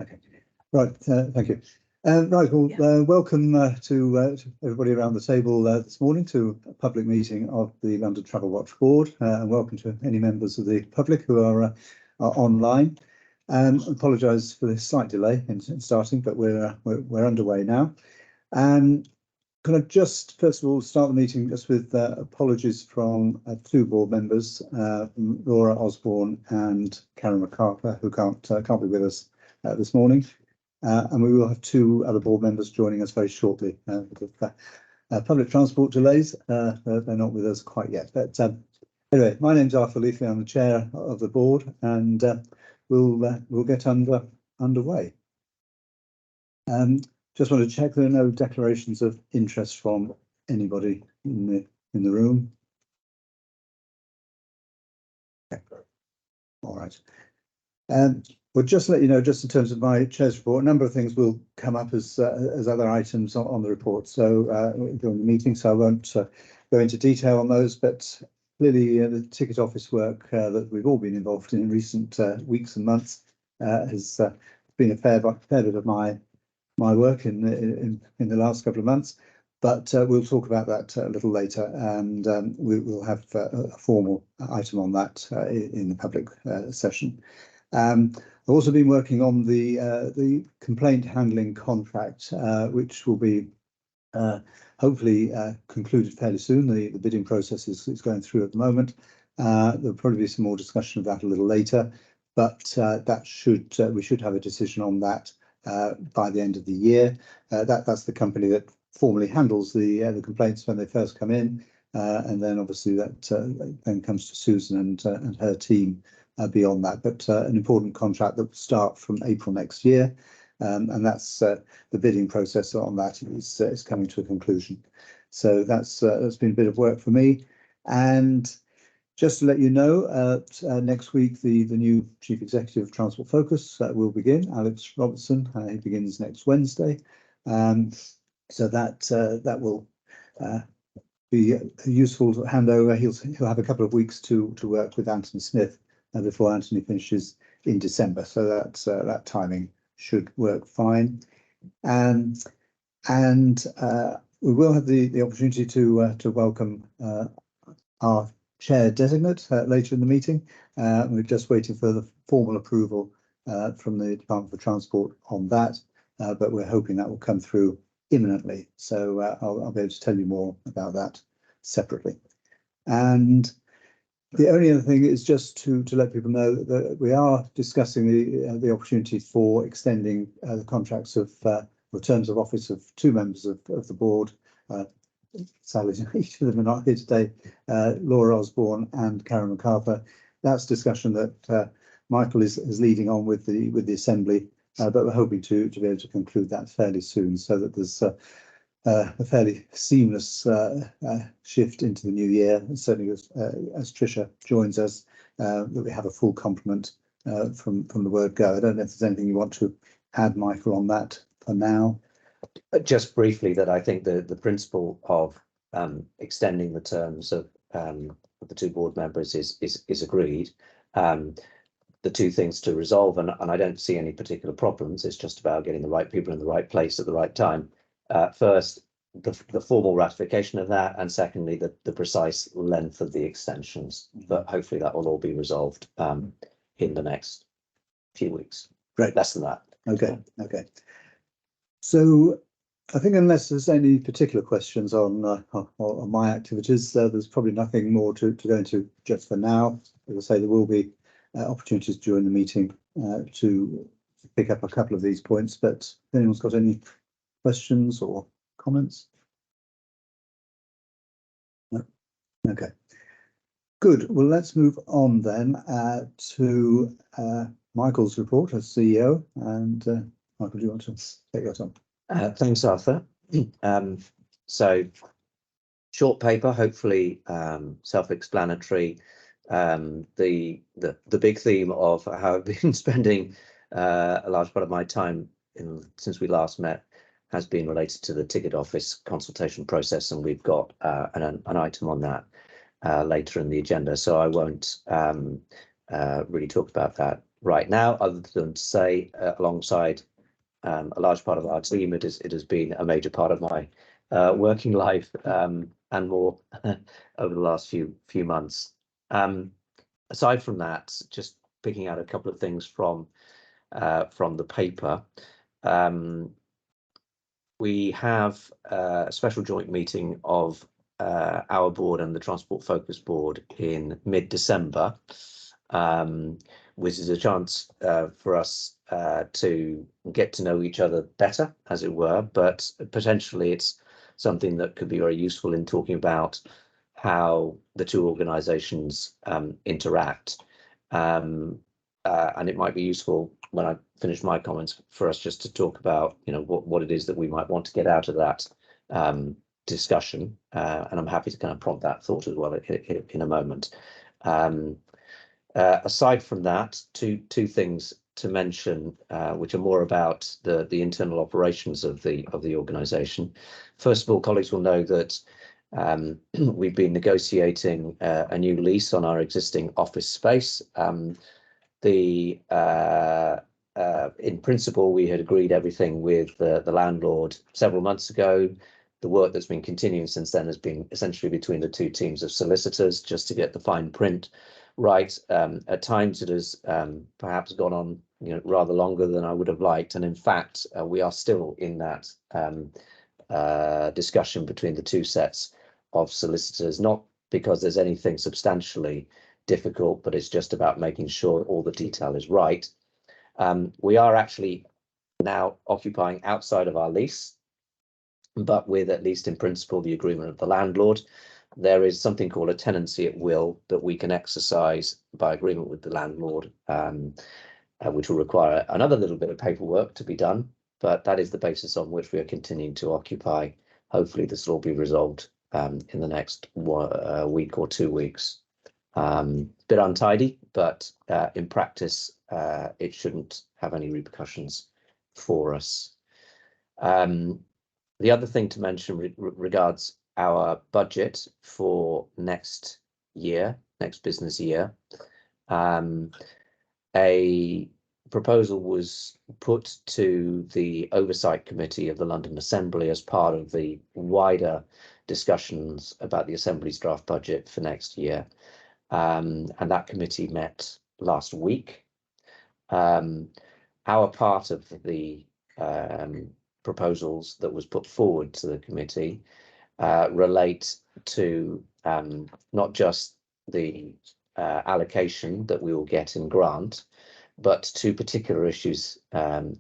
Okay, right. Thank you. Right, well, welcome to everybody around the table this morning to a public meeting of the London Travel Watch Board, and welcome to any members of the public who are online. Apologise for the slight delay in starting, but we're underway now. Can I just first of all start the meeting just with apologies from two board members, Laura Osborne and Karen MacArthur, who can't be with us this morning. And we will have two other board members joining us very shortly with public transport delays. They're not with us quite yet. But anyway, my name's Arthur Leafley. I'm the chair of the board, and we'll get underway. Just want to check there are no declarations of interest from anybody in the room. Okay. All right. Well, just to let you know, just in terms of my chair's report, a number of things will come up as other items on the report. So during the meeting, so I won't go into detail on those. But clearly, the ticket office work that we've all been involved in recent weeks and months has been a fair bit of my work in the last couple of months. But we'll talk about that a little later, and we'll have a formal item on that in the public session. I've also been working on the complaint handling contract, which will be hopefully concluded fairly soon. The bidding process is going through at the moment. There'll probably be some more discussion of that a little later, but we should have a decision on that by the end of the year. That's the company that formally handles the complaints when they first come in, and then obviously that then comes to Susan and her team beyond that. But an important contract that will start from April next year, and that's the bidding process on that is coming to a conclusion. So that's been a bit of work for me. And just to let you know, next week the new Chief Executive of Transport Focus will begin, Alex Robertson. He begins next Wednesday. So that will be a useful handover. He'll have a couple of weeks to work with Anthony Smith before Anthony finishes in December. So that timing should work fine. And we will have the opportunity to welcome our chair designate later in the meeting. We're just waiting for the formal approval from the Department for Transport on that, but we're hoping that will come through imminently. So I'll be able to tell you more about that separately. And the only other thing is just to let people know that we are discussing the opportunity for extending the contracts of the terms of office of two members of the board. Sadly, each of them are not here today, Laura Osborne and Karen MacArthur. That's discussion that Michael is leading on with the Assembly, but we're hoping to be able to conclude that fairly soon, so that there's a fairly seamless shift into the new year. And certainly as Tricia joins us, that we have a full complement from the word go. I don't know if there's anything you want to add, Michael, on that for now. Just briefly, that I think the principle of extending the terms of the two board members is agreed. The two things to resolve, and I don't see any particular problems. It's just about getting the right people in the right place at the right time. First, the formal ratification of that, and secondly, the precise length of the extensions. But hopefully that will all be resolved in the next few weeks. Great. Less than that. Okay. So I think unless there's any particular questions on my activities, there's probably nothing more to go into just for now. As I say, there will be opportunities during the meeting to pick up a couple of these points, but if anyone's got any questions or comments? No? Okay. Good. Well, let's move on then to Michael's report as CEO. And Michael, do you want to take that on? Thanks, Arthur. So short paper, hopefully self-explanatory. The big theme of how I've been spending a large part of my time since we last met has been related to the ticket office consultation process, and we've got an item on that later in the agenda. So I won't really talk about that right now, other than to say, alongside a large part of our team, it has been a major part of my working life, and more over the last few months. Aside from that, just picking out a couple of things from the paper. We have a special joint meeting of our board and the Transport Focus Board in mid-December, which is a chance for us to get to know each other better, as it were, but potentially it's something that could be very useful in talking about how the two organisations interact. And it might be useful when I finish my comments for us just to talk about, what it is that we might want to get out of that discussion. And I'm happy to kind of prompt that thought as well in a moment. Aside from that, two things to mention, which are more about the internal operations of the organisation. First of all, colleagues will know that we've been negotiating a new lease on our existing office space. In principle, we had agreed everything with the landlord several months ago. The work that's been continuing since then has been essentially between the two teams of solicitors just to get the fine print right. At times it has perhaps gone on rather longer than I would have liked, and in fact we are still in that discussion between the two sets of solicitors, not because there's anything substantially difficult, but it's just about making sure all the detail is right. We are actually now occupying outside of our lease, but with, at least in principle, the agreement of the landlord. There is something called a tenancy at will that we can exercise by agreement with the landlord, which will require another little bit of paperwork to be done, but that is the basis on which we are continuing to occupy. Hopefully this will all be resolved in the next week or 2 weeks. Bit untidy, but in practice it shouldn't have any repercussions for us. The other thing to mention regards our budget for next business year. A proposal was put to the Oversight Committee of the London Assembly as part of the wider discussions about the Assembly's draft budget for next year. And that committee met last week. Our part of the proposals that was put forward to the committee relate to not just the allocation that we will get in grant, but two particular issues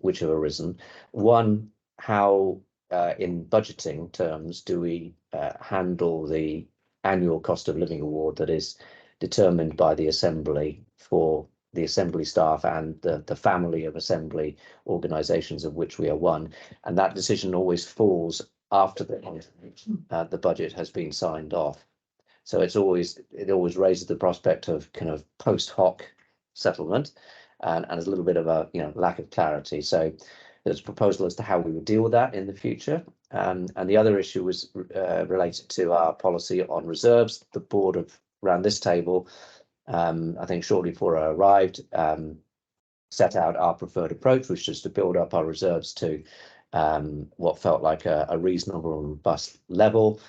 which have arisen. One, how in budgeting terms do we handle the annual cost of living award that is determined by the Assembly for the Assembly staff and the family of Assembly organisations of which we are one, and that decision always falls after the budget has been signed off. So it always raises the prospect of kind of post hoc settlement, and there's a little bit of a lack of clarity. So there's a proposal as to how we would deal with that in the future. And the other issue was related to our policy on reserves. The board around this table, I think shortly before I arrived, set out our preferred approach, which is to build up our reserves to what felt like a reasonable and robust level.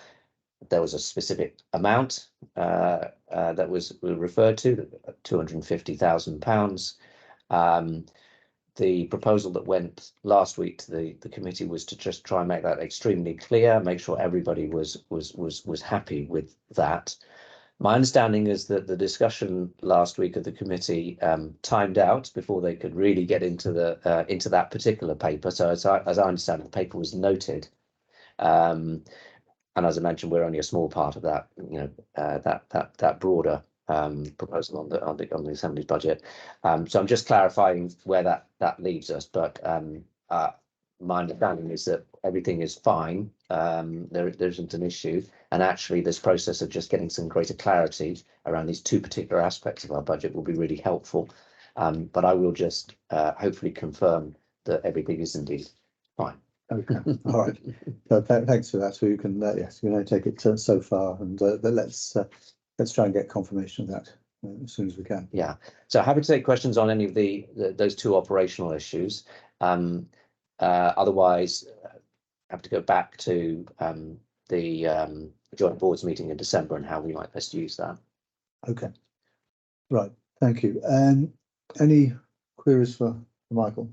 There was a specific amount that was referred to, £250,000. The proposal that went last week to the committee was to just try and make that extremely clear, make sure everybody was happy with that. My understanding is that the discussion last week of the committee timed out before they could really get into that particular paper. So as I understand it, the paper was noted, and as I mentioned, we're only a small part of that, that broader proposal on the Assembly's budget. So I'm just clarifying where that leaves us. But my understanding is that everything is fine. There isn't an issue, and actually this process of just getting some greater clarity around these two particular aspects of our budget will be really helpful. But I will just hopefully confirm that everything is indeed fine. Okay, all right. Thanks for that. So you can yes, take it so far, and let's try and get confirmation of that as soon as we can. Yeah, so happy to take questions on any of those two operational issues. Otherwise, have to go back to the joint boards meeting in December and how we might best use that. Okay, right, thank you. Any queries for Michael?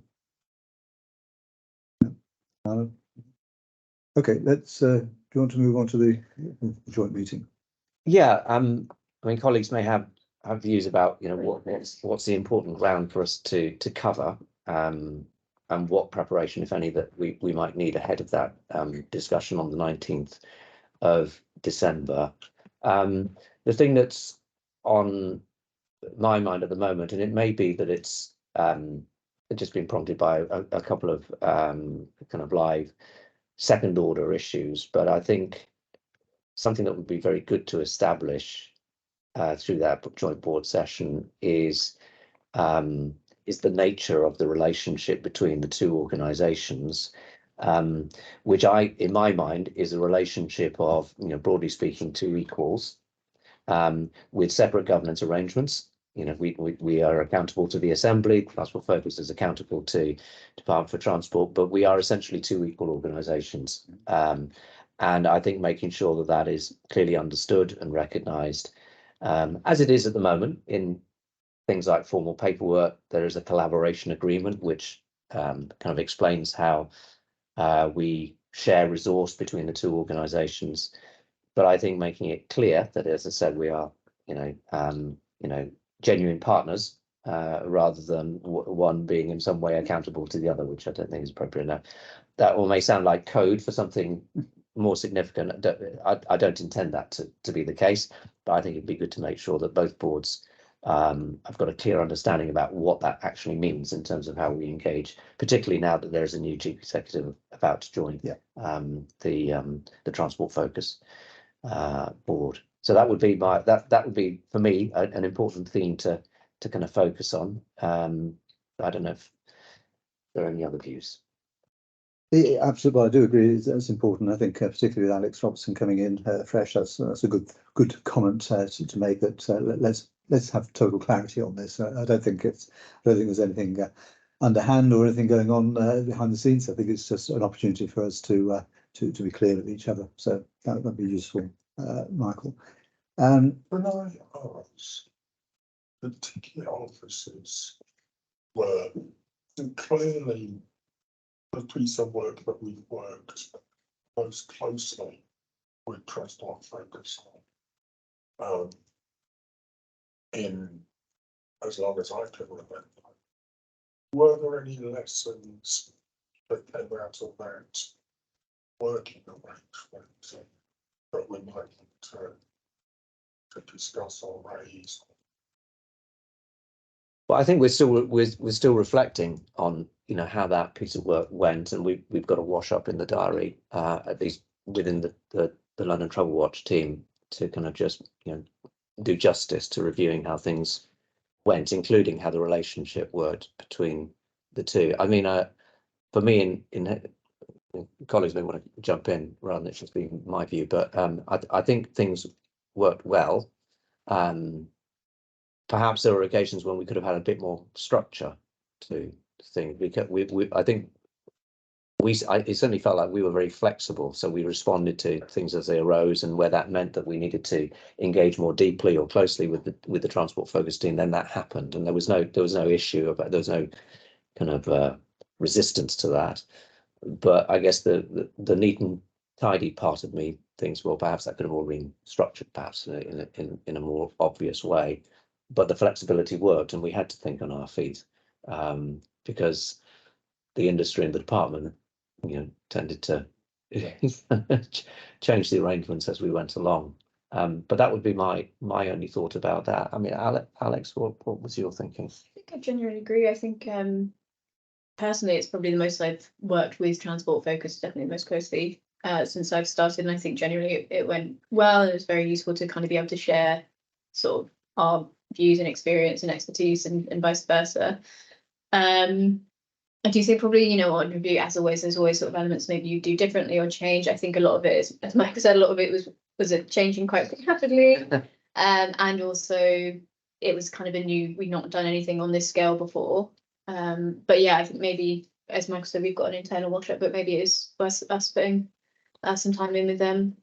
No? Okay, let's, do you want to move on to the joint meeting? Yeah, I mean, colleagues may have views about, you know, what's the important ground for us to cover, and what preparation, if any, that we might need ahead of that discussion on the 19th of December. The thing that's on my mind at the moment, and it may be that it's just been prompted by a couple of kind of live second order issues, but I think something that would be very good to establish through that joint board session is the nature of the relationship between the two organisations, which in my mind, is a relationship of, you know, broadly speaking, two equals, with separate governance arrangements. You know, we are accountable to the Assembly. Transport Focus is accountable to Department for Transport, but we are essentially two equal organisations. And I think making sure that that is clearly understood and recognised, as it is at the moment in things like formal paperwork. There is a collaboration agreement which kind of explains how we share resource between the two organisations. But I think making it clear that, as I said, we are, you know, genuine partners, rather than one being in some way accountable to the other, which I don't think is appropriate enough. That all may sound like code for something more significant. I don't intend that to be the case, but I think it'd be good to make sure that both boards have got a clear understanding about what that actually means in terms of how we engage, particularly now that there's a new chief executive about to join the Transport Focus board. So that would be that would be for me an important theme to kind of focus on. I don't know if there are any other views. Yeah, absolutely, I do agree. That's important. I think particularly with Alex Robertson coming in fresh, that's a good comment to make. That let's have total clarity on this. I don't think there's anything underhand or anything going on behind the scenes. I think it's just an opportunity for us to be clear with each other. So that'd be useful, Michael. When I asked particular officers were clearly the piece of work that we've worked most closely with Transport Focus on, in as long as I can remember. Were there any lessons that came out of that working arrangement that we might need to discuss or raise? Well, I think we're still reflecting on, you know, how that piece of work went, and we've got to wash up in the diary, at least within the London Travel Watch team, to kind of just, you know, do justice to reviewing how things went, including how the relationship worked between the two. I mean, for me, in colleagues may want to jump in rather than it just being my view, but I think things worked well. Perhaps there were occasions when we could have had a bit more structure to things. I think it certainly felt like we were very flexible, so we responded to things as they arose, and where that meant that we needed to engage more deeply or closely with the Transport Focus team, then that happened, and there was no issue about, there was no kind of resistance to that. But I guess the neat and tidy part of me thinks, well, perhaps that could have all been structured, perhaps in a more obvious way. But the flexibility worked, and we had to think on our feet, because the industry and the department, you know, tended to change the arrangements as we went along. But that would be my only thought about that. I mean, Alex, what was your thinking? I think I genuinely agree. I think personally, it's probably the most I've worked with Transport Focus, definitely most closely since I've started. And I think generally it went well, and it was very useful to kind of be able to share sort of our views and experience and expertise, and vice versa. I do think probably, you know, on review, as always, there's always sort of elements maybe you do differently or change. I think a lot of it is, as Michael said, a lot of it was changing quite rapidly. And also it was kind of we'd not done anything on this scale before. But yeah, I think maybe, as Michael said, we've got an internal workshop, but maybe it is worth us putting some time in with them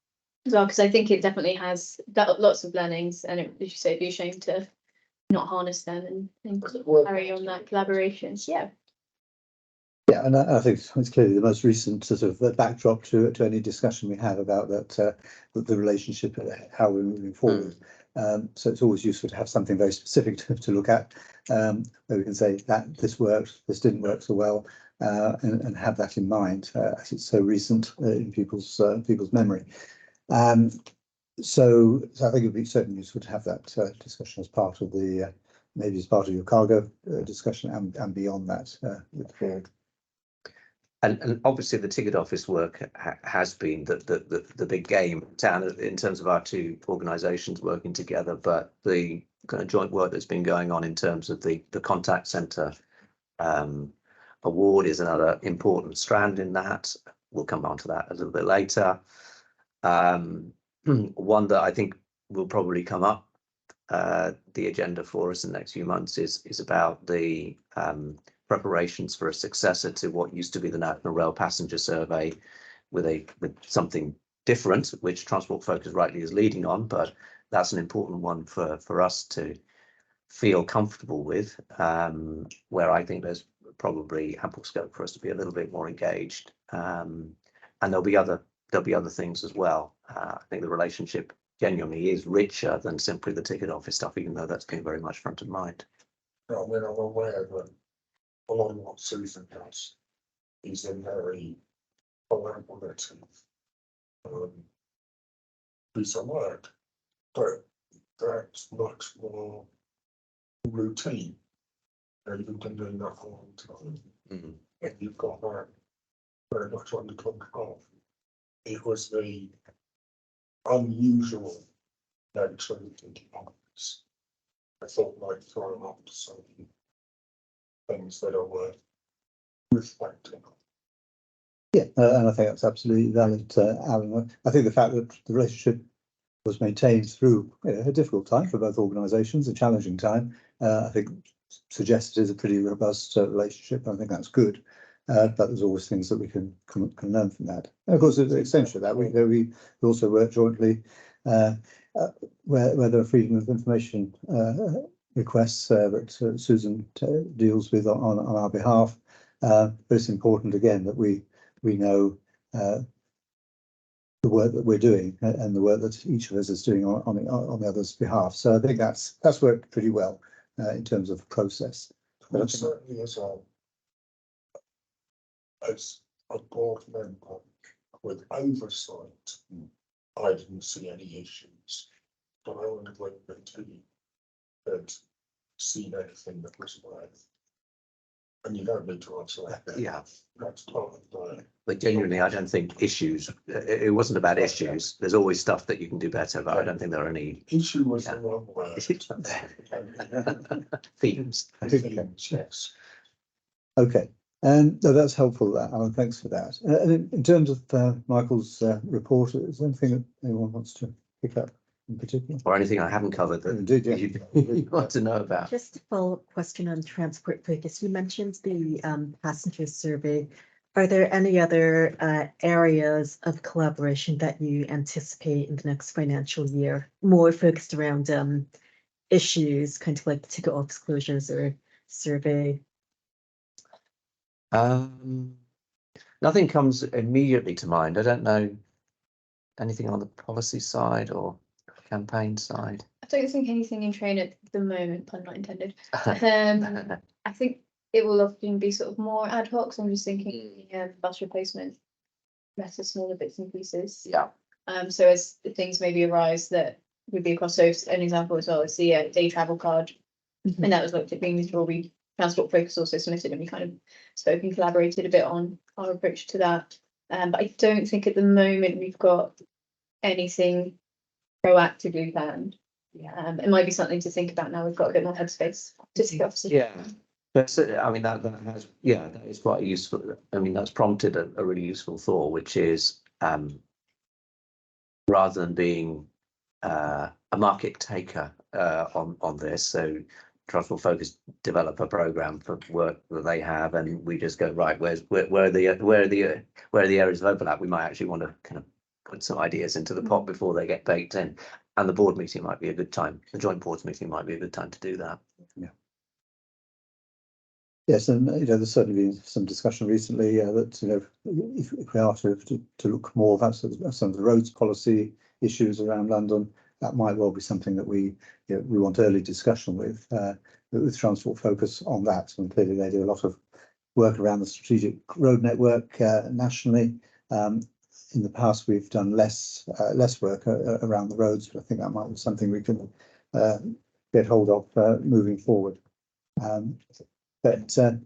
as well, because I think it definitely has lots of learnings, and it, as you say, it'd be a shame to not harness them and carry on that collaboration. Yeah. Yeah, and I think it's clearly the most recent sort of backdrop to any discussion we have about that the relationship, how we're moving forward. So it's always useful to have something very specific to look at, where we can say that this worked, this didn't work so well, and have that in mind, as it's so recent in people's memory. So I think it would be certainly useful to have that discussion as part of the maybe as part of your cargo discussion and beyond that with forward. And obviously the ticket office work has been the big game down in terms of our two organisations working together, but the kind of joint work that's been going on in terms of the contact centre award is another important strand in that. We'll come on to that a little bit later. One that I think will probably come up the agenda for us in the next few months is about the preparations for a successor to what used to be the National Rail Passenger Survey, with something different, which Transport Focus rightly is leading on, but that's an important one for us to feel comfortable with, where I think there's probably ample scope for us to be a little bit more engaged, and there'll be other things as well. I think the relationship genuinely is richer than simply the ticket office stuff, even though that's been very much front of mind. I mean, I'm aware that a lot of what Susan does is a very collaborative piece of work, but that's much more routine. And you've been doing that for a long time, and you've got that very much under control. It was the unusual nature of the thinking office. I thought might throw up some things that are worth reflecting on. Yeah, and I think that's absolutely valid, Alan. I think the fact that the relationship was maintained through a difficult time for both organisations, a challenging time, I think suggests it is a pretty robust relationship. I think that's good, but there's always things that we can learn from that. And of course, as an extension of that, we also work jointly where there are freedom of information requests that Susan deals with on our behalf. But it's important again that we know the work that we're doing and the work that each of us is doing on the other's behalf. So I think that's worked pretty well in terms of process. But certainly as a board member with oversight, I didn't see any issues. But I wonder whether the team had seen anything that was worth. And you don't need to answer that. Yeah. That's part of the. But genuinely, I don't think issues. It wasn't about issues. There's always stuff that you can do better, but I don't think there are any Issue was the wrong word. themes. Themes, yes. Okay, and no, that's helpful, Alan. Thanks for that. And in terms of Michael's report, is there anything that anyone wants to pick up in particular? Or anything I haven't covered that Indeed, yeah. you want to know about? Just a follow-up question on Transport Focus. You mentioned the passenger survey. Are there any other areas of collaboration that you anticipate in the next financial year, more focused around issues, kind of like ticket office closures or survey? Nothing comes immediately to mind. I don't know anything on the policy side or campaign side. I don't think anything in train at the moment, pun not intended. I think it will often be sort of more ad hoc. So I'm just thinking bus replacement, better smaller bits and pieces. Yeah. So as things maybe arise that would be across, so an example as well is the day travel card, and that was looked at being before we Transport Focus also submitted, and we kind of spoke and collaborated a bit on our approach to that. But I don't think at the moment we've got anything proactively planned. It might be something to think about now we've got a bit more headspace to discuss. Yeah. But I mean, that has, yeah, that is quite useful. I mean, that's prompted a really useful thought, which is rather than being a market taker on this. So Transport Focus develop a program for work that they have, and we just go right. Where are the areas of overlap? We might actually want to kind of put some ideas into the pot before they get baked in. And the board meeting might be a good time. The joint boards meeting might be a good time to do that. Yes, and there's certainly been some discussion recently that if we are to look more at some of the roads policy issues around London, that might well be something that we want early discussion with Transport Focus on that. And clearly they do a lot of work around the strategic road network nationally. In the past, we've done less work around the roads, but I think that might be something we can get hold of moving forward. So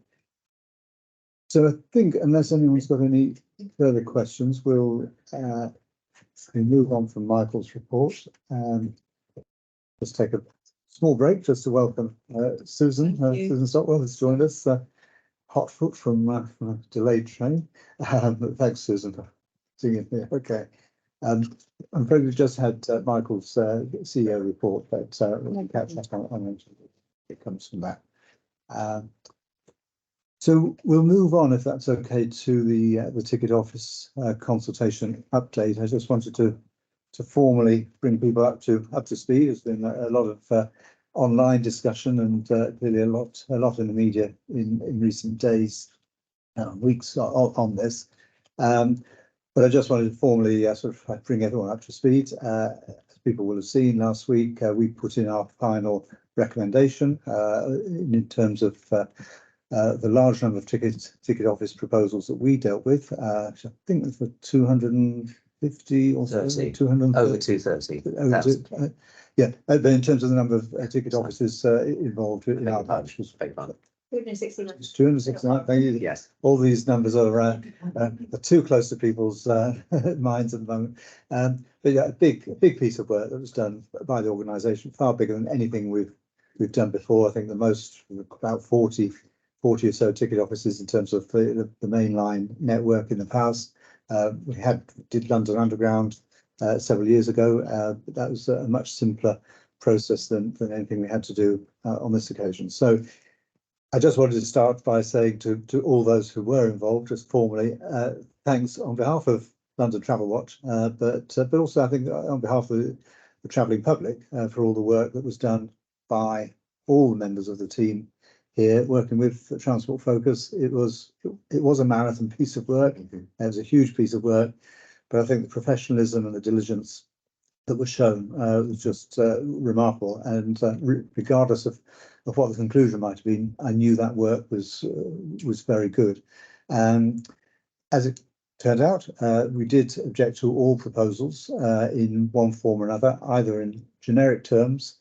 I think unless anyone's got any further questions, we'll move on from Michael's report and just take a small break just to welcome Susan. Susan Stockwell has joined us, hot foot from a delayed train. But thanks, Susan, for seeing you here. Okay. I'm afraid we've just had Michael's CEO report, but we'll catch up on it comes from that. So we'll move on, if that's okay, to the ticket office consultation update. I just wanted to formally bring people up to speed. There's been a lot of online discussion and clearly a lot in the media in recent days, weeks on this. But I just wanted to formally sort of bring everyone up to speed. As people will have seen last week, we put in our final recommendation in terms of the large number of ticket office proposals that we dealt with. I think it was 250 or so, 200 over 230. Yeah, but in terms of the number of ticket offices involved in our batch was 269. Thank you. Yes, all these numbers are too close to people's minds at the moment. But yeah, a big piece of work that was done by the organisation, far bigger than anything we've done before. I think the most, about 40 or so ticket offices in terms of the mainline network in the past. We did London Underground several years ago, but that was a much simpler process than anything we had to do on this occasion. So I just wanted to start by saying to all those who were involved, just formally, thanks on behalf of London Travel Watch, but also I think on behalf of the travelling public for all the work that was done by all the members of the team here working with Transport Focus. It was a marathon piece of work. It was a huge piece of work, but I think the professionalism and the diligence that was shown was just remarkable. And regardless of what the conclusion might have been, I knew that work was very good. As it turned out, we did object to all proposals in one form or another, either in generic terms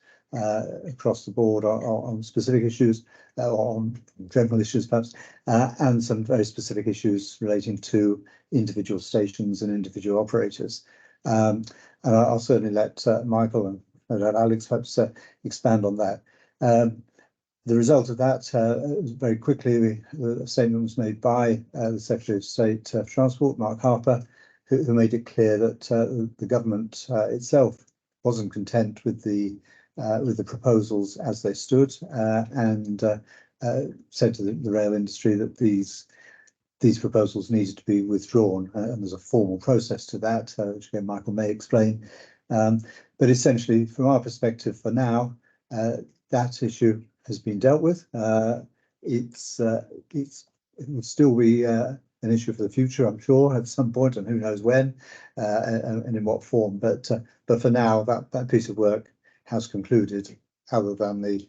across the board on specific issues, on general issues perhaps, and some very specific issues relating to individual stations and individual operators. And I'll certainly let Michael and Alex perhaps expand on that. The result of that, very quickly, the statement was made by the Secretary of State for Transport, Mark Harper, who made it clear that the government itself wasn't content with the proposals as they stood, and said to the rail industry that these proposals needed to be withdrawn, and there's a formal process to that, which again Michael may explain. But essentially, from our perspective, for now, that issue has been dealt with. It will still be an issue for the future, I'm sure, at some point, and who knows when and in what form. But for now, that piece of work has concluded, other than the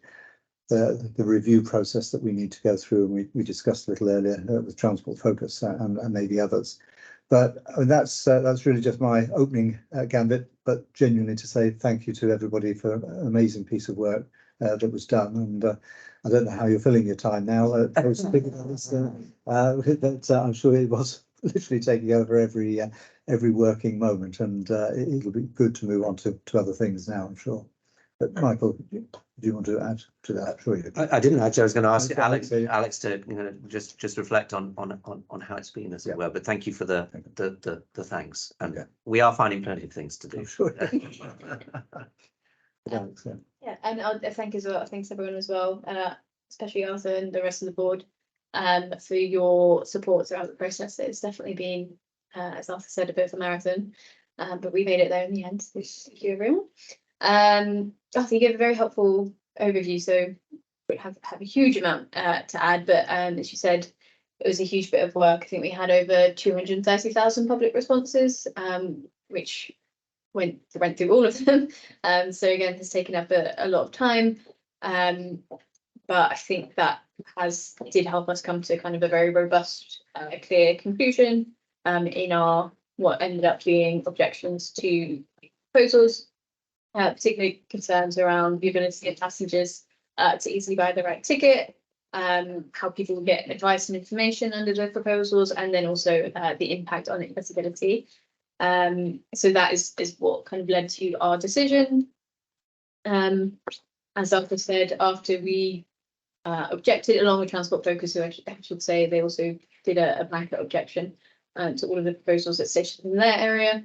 review process that we need to go through, and we discussed a little earlier with Transport Focus and maybe others. But I mean, that's really just my opening gambit, but genuinely to say thank you to everybody for an amazing piece of work that was done. And I don't know how you're filling your time now. But I'm sure it was literally taking over every working moment, and it'll be good to move on to other things now, I'm sure. But Michael, do you want to add to that? Sure you. I didn't actually. I was going to ask Okay, Alex okay. to just reflect on how it's been, as Yeah. it were. But thank you for the thanks. And Yeah. we are finding plenty of things to do. I'm sure. Yeah, and I'll thank as well. Thanks everyone as well, especially Arthur and the rest of the board, for your support throughout the process. It's definitely been, as Arthur said, a bit of a marathon, but we made it there in the end. So thank you everyone. Arthur, you gave a very helpful overview, so we have a huge amount to add, but as you said, it was a huge bit of work. I think we had over 230,000 public responses, which went through all of them. So again, has taken up a lot of time. But I think that did help us come to kind of a very robust, clear conclusion in our what ended up being objections to proposals, particularly concerns around the ability of passengers to easily buy the right ticket, how people get advice and information under the proposals, and then also the impact on accessibility. So that is what kind of led to our decision. As Arthur said, after we objected along with Transport Focus, who I should say they also did a blanket objection to all of the proposals that stationed in their area.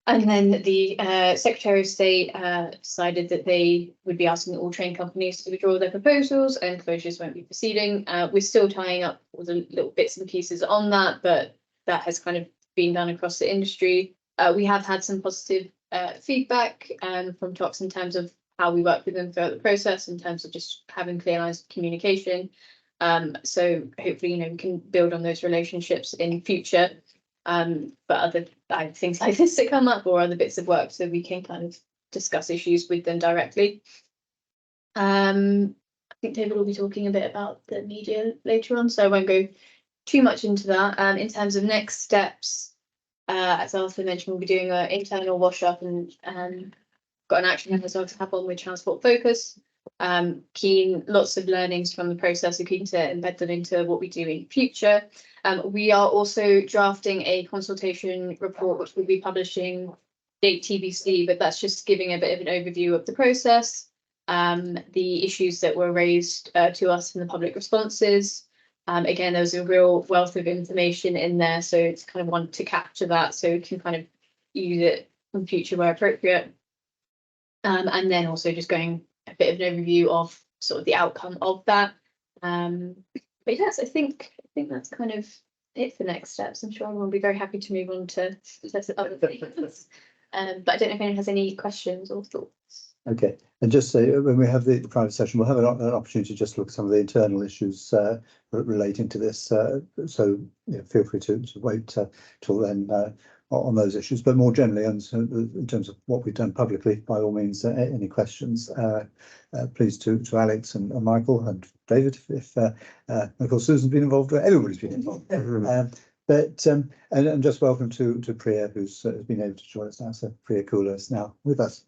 And then the Secretary of State decided that they would be asking all train companies to withdraw their proposals and closures won't be proceeding. We're still tying up all the little bits and pieces on that, but that has kind of been done across the industry. We have had some positive feedback from TOCs in terms of how we work with them throughout the process, in terms of just having clear lines of communication. So hopefully, we can build on those relationships in future. But other things like this that come up or other bits of work, so we can kind of discuss issues with them directly. I think David will be talking a bit about the media later on, so I won't go too much into that. In terms of next steps, as Arthur mentioned, we'll be doing an internal wash up and got an action plan as well to have on with Transport Focus. Lots of learnings from the process, keen to embed them into what we do in future. We are also drafting a consultation report, which we'll be publishing date TBC, but that's just giving a bit of an overview of the process, the issues that were raised to us in the public responses. Again, there's a real wealth of information in there, so it's kind of want to capture that so we can kind of use it in future where appropriate. And then also just going a bit of an overview of sort of the outcome of that. But yes, I think that's kind of it for next steps. I'm sure everyone will be very happy to move on to other things. But I don't know if anyone has any questions or thoughts. Okay, and just say when we have the private session, we'll have an opportunity to just look at some of the internal issues relating to this. So feel free to wait till then on those issues. But more generally, in terms of what we've done publicly, by all means, any questions, please to Alex and Michael and David. If of course Susan's been involved, everybody's been involved. But and just welcome to Priya, who's been able to join us now. So Priya Kula is now with us.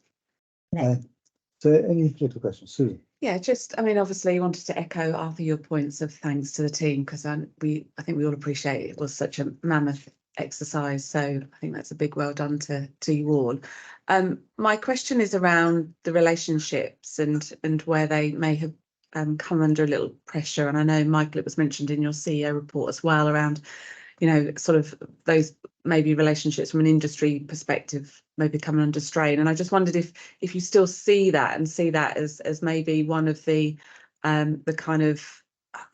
So any particular questions, Susan? Yeah, I mean, obviously you wanted to echo, Arthur, your points of thanks to the team, because I think we all appreciate it was such a mammoth exercise. So I think that's a big well done to you all. My question is around the relationships and where they may have come under a little pressure. And I know, Michael, it was mentioned in your CEO report as well around, sort of those maybe relationships from an industry perspective maybe coming under strain. And I just wondered if you still see that as maybe one of the kind of,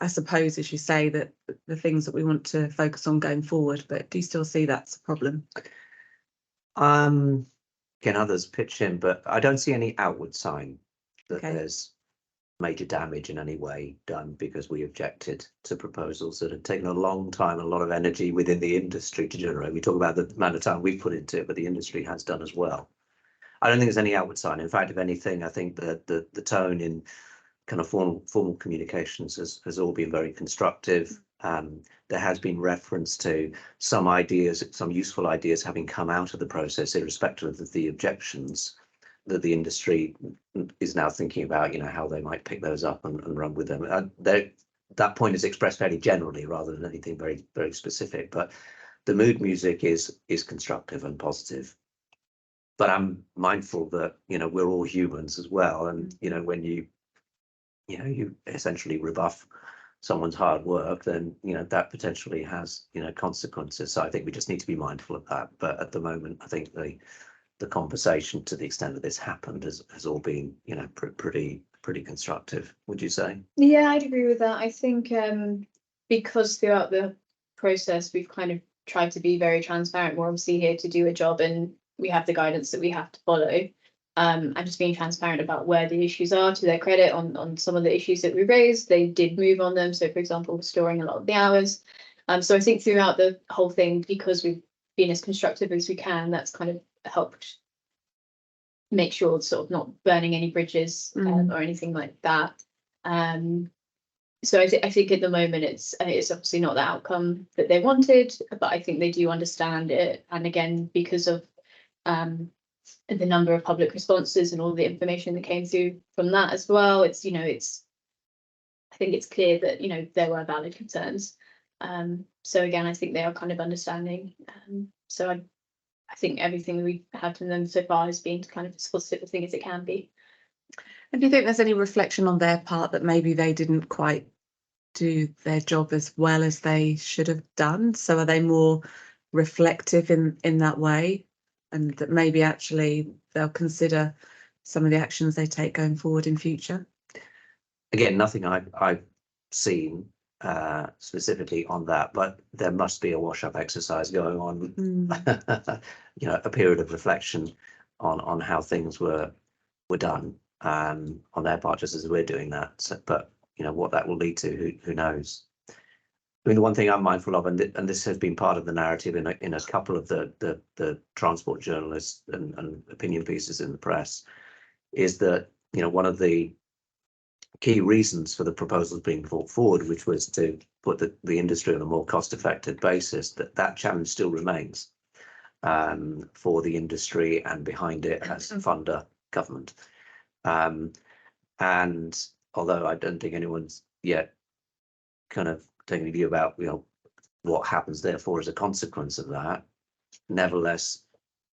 I suppose, as you say, that the things that we want to focus on going forward, but do you still see that's a problem? Can others pitch in, but I don't see any outward sign that there's major damage in any way done because we objected to proposals that had taken a long time, a lot of energy within the industry to generate. We talk about the amount of time we've put into it, but the industry has done as well. I don't think there's any outward sign. In fact, if anything, I think that the tone in kind of formal communications has all been very constructive. There has been reference to some ideas, some useful ideas having come out of the process, irrespective of the objections, that the industry is now thinking about, how they might pick those up and run with them. That point is expressed fairly generally rather than anything very, very specific. But the mood music is constructive and positive. but I'm mindful that, you know, we're all humans as well. And, you know, when you essentially rebuff someone's hard work, then, you know, that potentially has, you know, consequences. So I think we just need to be mindful of that. But at the moment, I think the conversation, to the extent that this happened, has all been, you know, pretty constructive, would you say? Yeah, I'd agree with that. I think because throughout the process we've kind of tried to be very transparent. We're obviously here to do a job and we have the guidance that we have to follow. And just being transparent about where the issues are, to their credit, on some of the issues that we raised, they did move on them. So for example, storing a lot of the hours. So I think throughout the whole thing, because we've been as constructive as we can, that's kind of helped make sure it's sort of not burning any bridges or anything like that. So I think at the moment it's obviously not the outcome that they wanted, but I think they do understand it. And again, because of the number of public responses and all the information that came through from that as well, I think it's clear that, you know, there were valid concerns. So again, I think they are kind of understanding. So I think everything we've had from them so far has been kind of as positive a thing as it can be. And do you think there's any reflection on their part that maybe they didn't quite do their job as well as they should have done? So are they more reflective in that way, and that maybe actually they'll consider some of the actions they take going forward in future? Again, nothing I've seen specifically on that, but there must be a wash-up exercise going on. You know, a period of reflection on how things were done on their part, just as we're doing that. So, but you know, what that will lead to, who knows? I mean, the one thing I'm mindful of, and this has been part of the narrative in a couple of the transport journalists and opinion pieces in the press, is that, you know, one of the key reasons for the proposals being brought forward, which was to put the industry on a more cost-effective basis, that challenge still remains for the industry, and behind it as funder government. And although I don't think anyone's yet kind of taking a view about, you know, what happens therefore as a consequence of that, nevertheless,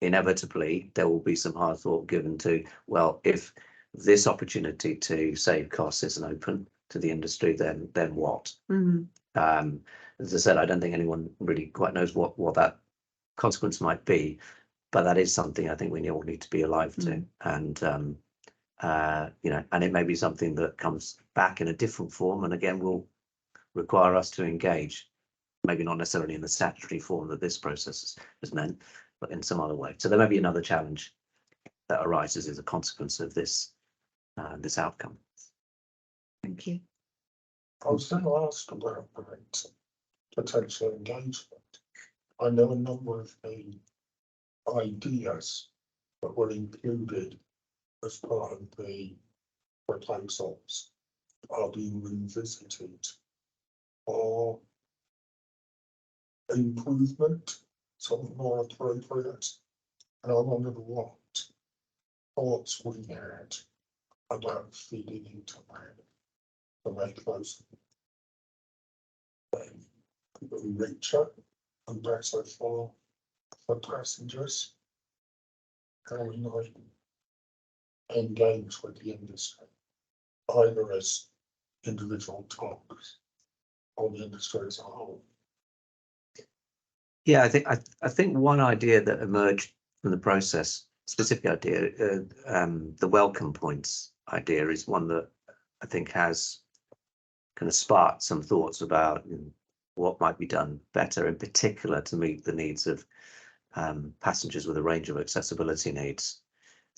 inevitably there will be some hard thought given to, well, if this opportunity to save costs isn't open to the industry, then what? As I said, I don't think anyone really quite knows what that consequence might be, but that is something I think we all need to be alive to. And you know, and it may be something that comes back in a different form, and again will require us to engage, maybe not necessarily in the statutory form that this process has meant, but in some other way. So there may be another challenge that arises as a consequence of this outcome. Thank you. I was going to ask about potential engagement. I know a number of the ideas that were included as part of the proposals are being revisited for improvement, something more appropriate. And I wondered what thoughts we had about feeding into that to make those richer and better for passengers. How we might engage with the industry, either as individual talks or the industry as a whole. Yeah, I think one idea that emerged from the process, specific idea, the welcome points idea, is one that I think has kind of sparked some thoughts about what might be done better, in particular to meet the needs of passengers with a range of accessibility needs.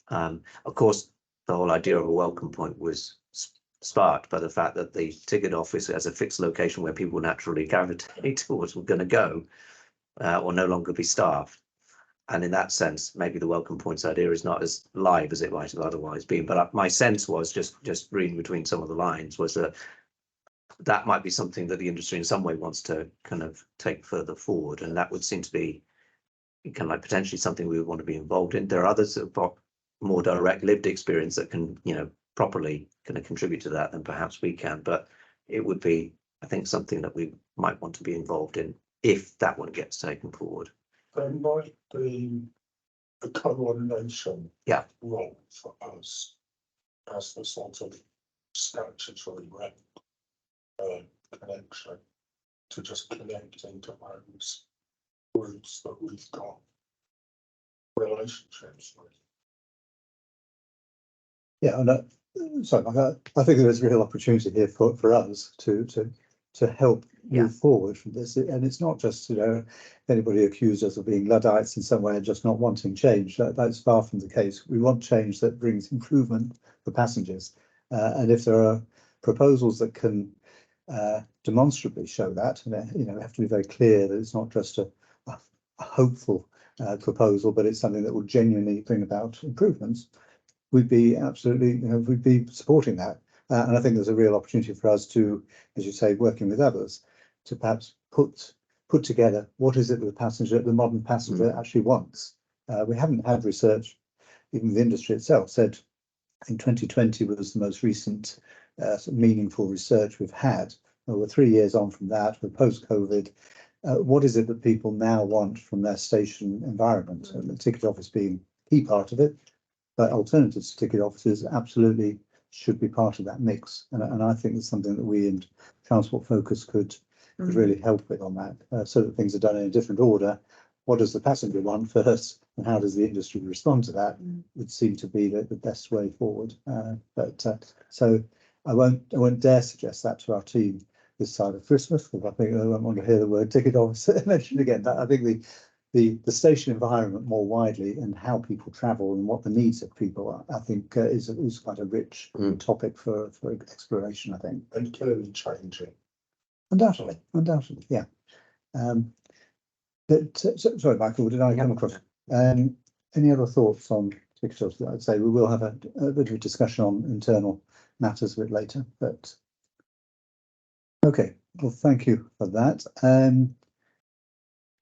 Of course, the whole idea of a welcome point was sparked by the fact that the ticket office has a fixed location where people naturally gravitate towards, were going to go, or no longer be staffed. And in that sense, maybe the welcome points idea is not as live as it might have otherwise been. But my sense was, just reading between some of the lines, was that might be something that the industry in some way wants to kind of take further forward. And that would seem to be kind of like potentially something we would want to be involved in. There are others that have got more direct lived experience that can, you know, properly kind of contribute to that than perhaps we can. But it would be, I think, something that we might want to be involved in if that one gets taken forward. There might be a coordination. Yeah. Role for us as the sort of statutory rep. Connection to just connect into those groups that we've got relationships with. Yeah, and sorry, I think there is real opportunity here for us to help Yeah. move forward from this. And it's not just, if anybody accused us of being Luddites in some way and just not wanting change. That's far from the case. We want change that brings improvement for passengers. And if there are proposals that can demonstrably show that, we have to be very clear that it's not just a hopeful proposal, but it's something that will genuinely bring about improvements. We'd be absolutely, we'd be supporting that. And I think there's a real opportunity for us to, as you say, working with others, to perhaps put together what is it that the modern passenger actually wants. We haven't had research, even the industry itself said, I think 2020 was the most recent sort of meaningful research we've had. We're 3 years on from that, we're post-COVID. What is it that people now want from their station environment? And the ticket office being a key part of it, but alternatives to ticket offices absolutely should be part of that mix. And I think it's something that we in Transport Focus could really help with on that, so that things are done in a different order. What does the passenger want first, and how does the industry respond to that? Would seem to be the best way forward. So I won't dare suggest that to our team this side of Christmas, because I think I won't want to hear the word ticket office mentioned again. I think the station environment more widely and how people travel and what the needs of people are, I think is quite a rich topic for exploration, I think. And clearly changing. Undoubtedly, yeah. Sorry, Michael, did I come across? Any other thoughts on ticket office? I'd say we will have a bit of a discussion on internal matters a bit later, but okay, well, thank you for that.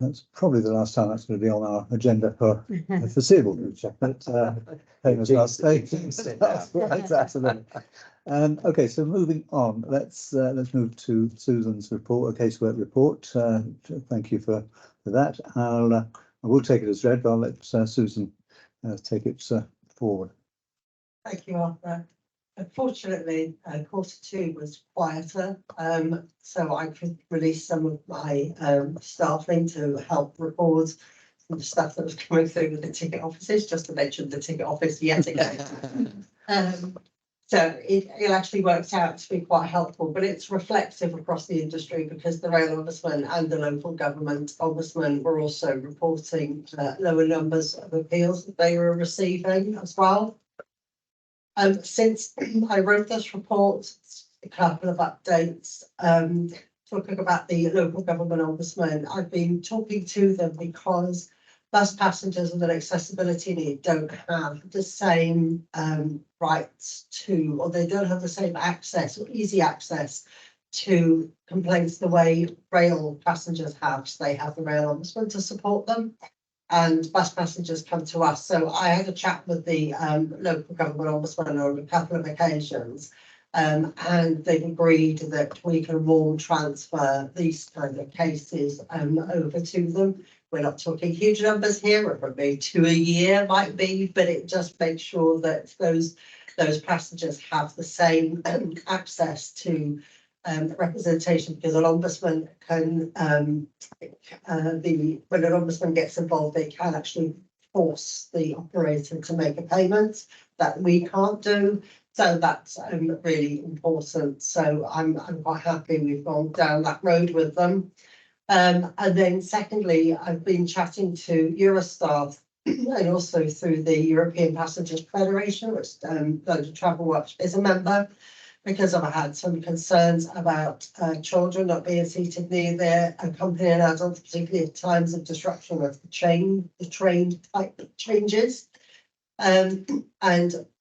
That's probably the last time that's going to be on our agenda for the foreseeable future. But absolutely. Okay, so moving on, let's move to Susan's report, a casework report. Thank you for that. I will take it as read, but I'll let Susan take it forward. Thank you, Arthur. Unfortunately, Q2 was quieter, so I could release some of my staffing to help record some of the stuff that was coming through with the ticket offices, just to mention the ticket office yet again. So it actually worked out to be quite helpful, but it's reflective across the industry because the Rail Ombudsman and the local government ombudsman were also reporting lower numbers of appeals that they were receiving as well. Since I wrote this report, a couple of updates, talking about the local government ombudsman. I've been talking to them because bus passengers with an accessibility need don't have the same rights to, or they don't have the same access or easy access to complaints the way rail passengers have. So they have the Rail Ombudsman to support them, and bus passengers come to us. So I had a chat with the local government ombudsman on a couple of occasions, and they've agreed that we can warm transfer these kind of cases over to them. We're not talking huge numbers here, or maybe 2 a year might be, but it just makes sure that those passengers have the same access to representation, because an ombudsman can when an ombudsman gets involved, they can actually force the operator to make a payment that we can't do. So that's really important. So I'm quite happy we've gone down that road with them. And then secondly, I've been chatting to Eurostar and also through the European Passengers Federation, which London Travel Watch is a member, because I've had some concerns about children not being seated near their accompanying adults, particularly at times of disruption of the train type changes. And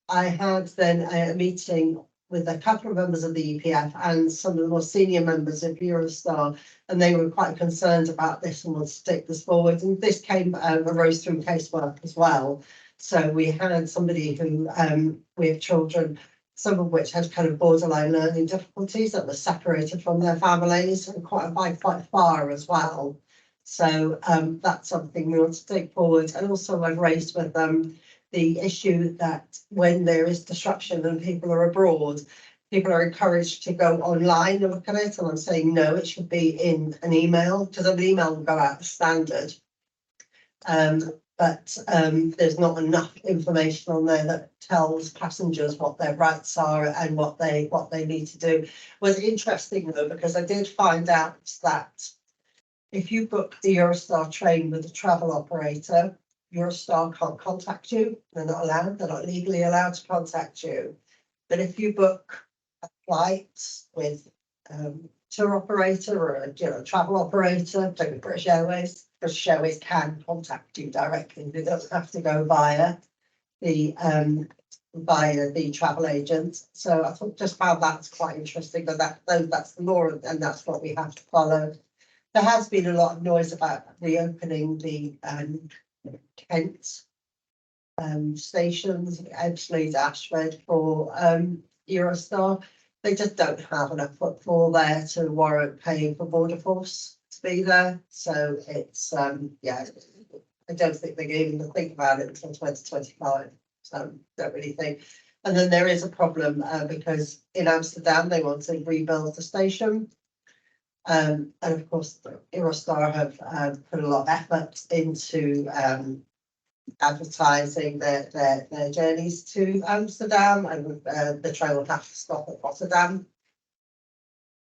I had then a meeting with a couple of members of the EPF and some of the more senior members of Eurostar, and they were quite concerned about this and wanted to take this forward. And this arose through casework as well. So we had somebody who, with children, some of which had kind of borderline learning difficulties, that were separated from their families and quite far as well. So that's something we want to take forward. And also I've raised with them the issue that when there is disruption and people are abroad, people are encouraged to go online and look at it. And I'm saying, no, it should be in an email, because an email will go out as standard. But there's not enough information on there that tells passengers what their rights are and what they need to do. Was interesting though, because I did find out that if you book the Eurostar train with a travel operator, Eurostar can't contact you. They're not allowed. They're not legally allowed to contact you. But if you book a flight with tour operator or a travel operator, like British Airways can contact you directly. They don't have to go via the travel agent. So I just found that's quite interesting. But that's the law and that's what we have to follow. There has been a lot of noise about reopening the Kent stations, Ebbsfleet, Ashford for Eurostar. They just don't have enough footfall there to warrant paying for border force to be there. So it's yeah, I don't think they're going to think about it until 2025. So don't really think. And then there is a problem because in Amsterdam they want to rebuild the station. And of course, Eurostar have put a lot of effort into advertising their journeys to Amsterdam, and the train will have to stop at Rotterdam.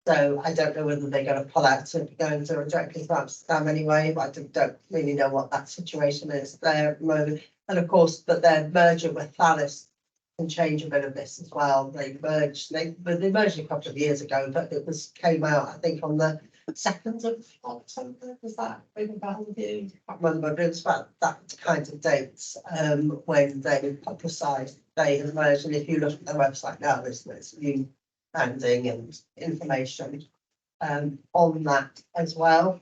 So I don't know whether they're going to pull out to go directly to Amsterdam anyway, but I don't really know what that situation is there at the moment. And of course, but their merger with Thalys can change a bit of this as well. They merged a couple of years ago, but it came out, I think, on the 2nd of October. Was that ring a bell with you? I can't remember, but it was about that kind of dates when they publicised they had merged. And if you look at their website now, there's new branding and information on that as well.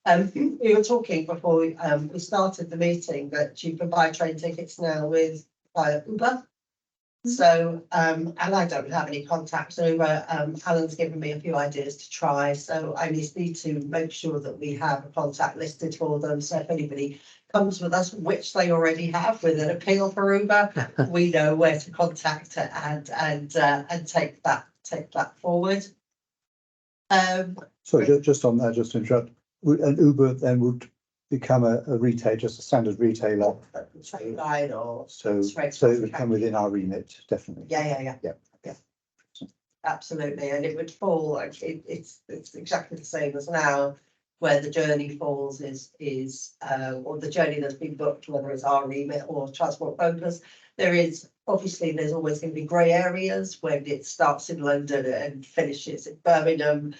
We were talking before we started the meeting that you can buy train tickets now via Uber. So, and I don't have any contacts over. Alan's given me a few ideas to try. So I just need to make sure that we have a contact listed for them. So if anybody comes with us, which they already have with an appeal for Uber, we know where to contact it and take that forward. Sorry, just on that, just to interrupt, an Uber then would become a retailer, just a standard retailer. Train line or So it would come within our remit, definitely. Yeah. Yeah. Absolutely, and it would fall. It's exactly the same as now, where the journey falls is or the journey that's been booked, whether it's our remit or Transport Focus. There's always going to be grey areas when it starts in London and finishes in Birmingham.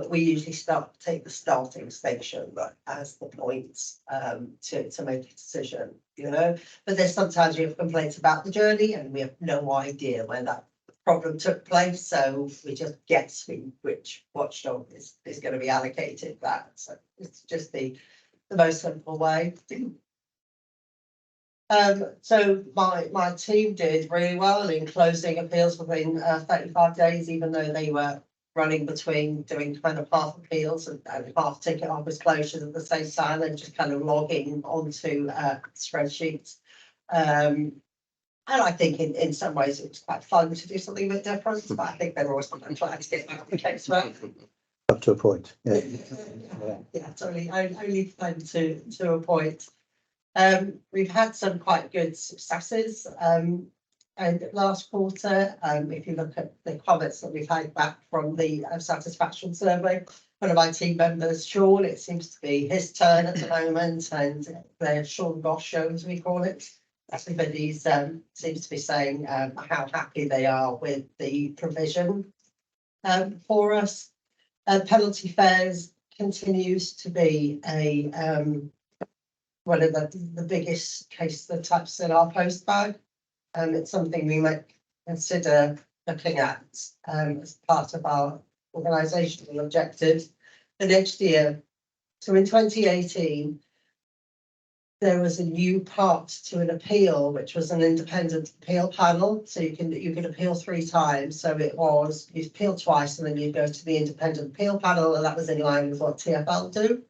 We usually take the starting station as the points to make a decision, but there's sometimes we have complaints about the journey and we have no idea where that problem took place, so we just guess which watchdog is going to be allocated that. So it's just the most simple way. So my team did really well in closing appeals within 35 days, even though they were running between doing kind of half appeals and half ticket office closures at the same time, and just kind of logging onto spreadsheets. And I think in some ways it was quite fun to do something a bit different, but I think they were always trying to get back to the casework. Up to a point, yeah. Yeah, it's only fun to a point. We've had some quite good successes. And last quarter, if you look at the comments that we've had back from the satisfaction survey, one of my team members, Sean, it seems to be his turn at the moment, and the Sean Gosh show, as we call it. Everybody seems to be saying how happy they are with the provision for us. Penalty fares continues to be one of the biggest case the types in our post bag. And it's something we might consider looking at as part of our organisational objectives for next year. So in 2018, there was a new part to an appeal, which was an independent appeal panel. So you could appeal 3 times. So it was you appeal twice and then you go to the independent appeal panel, and that was in line with what TfL do.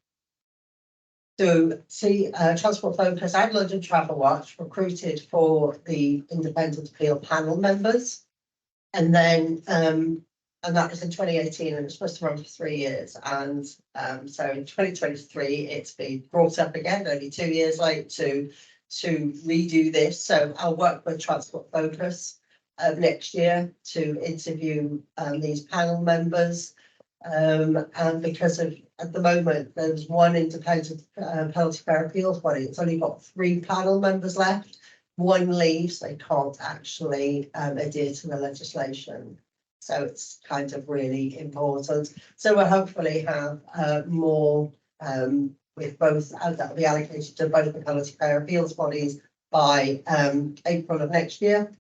Transport Focus and London Travel Watch recruited for the independent appeal panel members. And then, and that was in 2018 and it's supposed to run for 3 years. And so in 2023, it's been brought up again, only 2 years late to redo this. So I'll work with Transport Focus next year to interview these panel members. And because of, at the moment, there's one independent penalty fair appeals body. It's only got 3 panel members left. One leaves, they can't actually adhere to the legislation. So it's kind of really important. So we'll hopefully have more with both, that will be allocated to both the penalty fair appeals bodies by April of next year.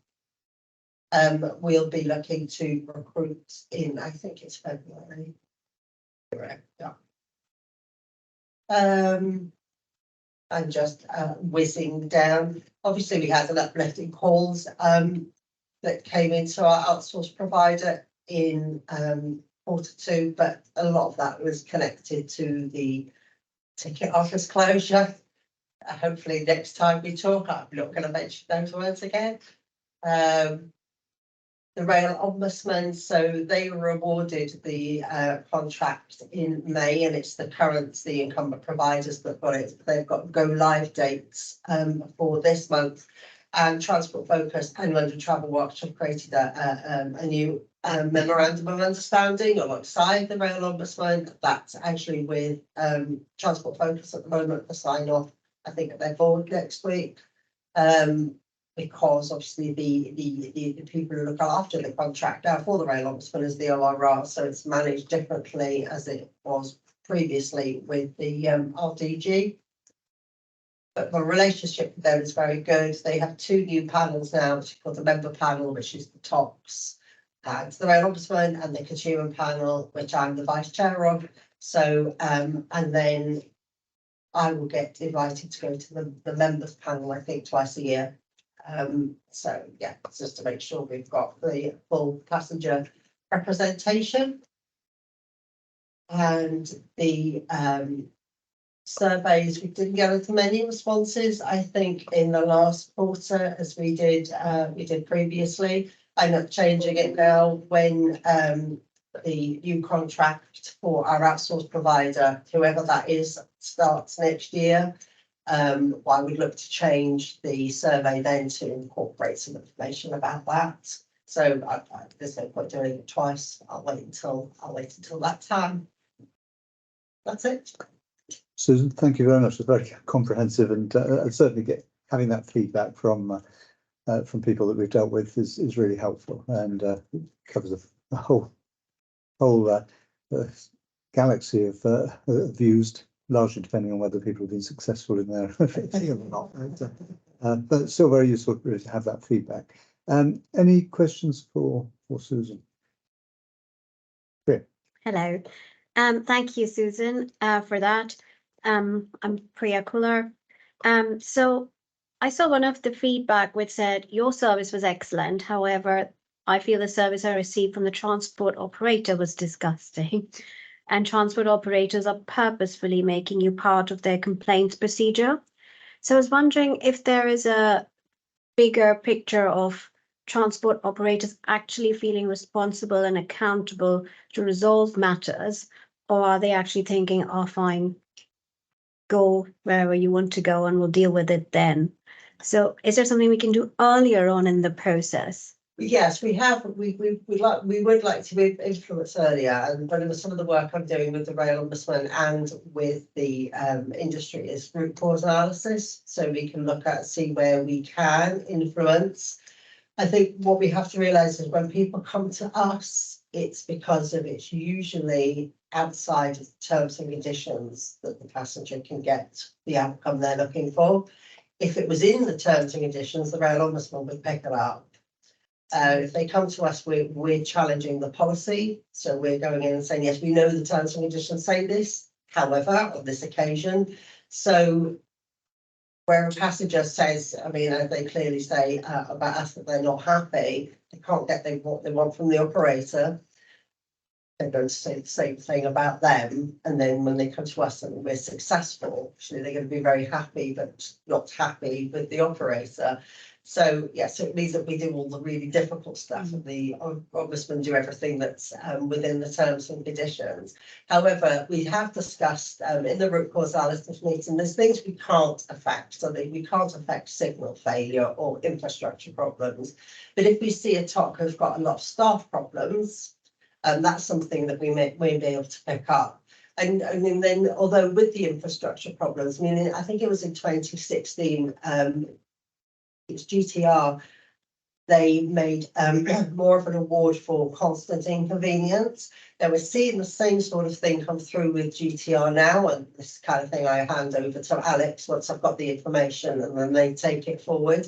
We'll be looking to recruit in, I think it's February. Correct, yeah. I'm just whizzing down. Obviously, we had an uplifting calls that came into our outsourced provider in Q2, but a lot of that was connected to the ticket office closure. Hopefully next time we talk, I'm not going to mention those words again. The Rail Ombudsman, so they were awarded the contract in May, and it's the incumbent providers that got it. They've got go live dates for this month, and Transport Focus and London Travel Watch have created a new memorandum of understanding alongside the Rail Ombudsman. That's actually with Transport Focus at the moment for sign off, I think, at their board next week. Because obviously the people who look after the contract now for the Rail Ombudsman is the ORR, so it's managed differently as it was previously with the RDG. But the relationship with them is very good. They have 2 new panels now, which is called the member panel, which is the TOCs, and the Rail Ombudsman, and the consumer panel, which I'm the vice chair of. So and then I will get invited to go to the members panel, I think twice a year. So yeah, just to make sure we've got the full passenger representation. And the surveys, we didn't get as many responses, I think, in the last quarter as we did previously. I'm not changing it now when the new contract for our outsourced provider, whoever that is, starts next year. I would look to change the survey then to incorporate some information about that. So there's no point doing it twice. I'll wait until that time. That's it. Susan, thank you very much. It's very comprehensive, and certainly having that feedback from people that we've dealt with is really helpful, and covers a whole galaxy of views, largely depending on whether people have been successful in their or not. But it's still very useful to have that feedback. Any questions for Susan? Great. Hello. Thank you, Susan, for that. I'm Priya Kular. So I saw one of the feedback which said your service was excellent. However, I feel the service I received from the transport operator was disgusting. And transport operators are purposefully making you part of their complaints procedure. So I was wondering if there is a bigger picture of transport operators actually feeling responsible and accountable to resolve matters, or are they actually thinking, oh, fine, go wherever you want to go and we'll deal with it then. So is there something we can do earlier on in the process? Yes, we have. We would like to influence earlier, and one of some of the work I'm doing with the Rail Ombudsman and with the industry is root cause analysis, so we can look at see where we can influence. I think what we have to realise is when people come to us, it's because it's usually outside of the terms and conditions that the passenger can get the outcome they're looking for. If it was in the terms and conditions, the Rail Ombudsman would pick it up. If they come to us, we're challenging the policy. So we're going in and saying, yes, we know the terms and conditions say this, however, on this occasion. So where a passenger says, I mean, they clearly say about us that they're not happy, they can't get what they want from the operator. they're going to say the same thing about them. And then when they come to us and we're successful, actually they're going to be very happy, but not happy with the operator. So yes, it means that we do all the really difficult stuff and the ombudsman do everything that's within the terms and conditions. However, we have discussed in the root cause analysis meeting, there's things we can't affect. So that we can't affect signal failure or infrastructure problems. But if we see a TOC has got a lot of staff problems, that's something that we may be able to pick up. And I mean, then although with the infrastructure problems, I mean, I think it was in 2016, it's GTR, they made more of an award for constant inconvenience. Now we're seeing the same sort of thing come through with GTR now, and this kind of thing I hand over to Alex once I've got the information, and then they take it forward.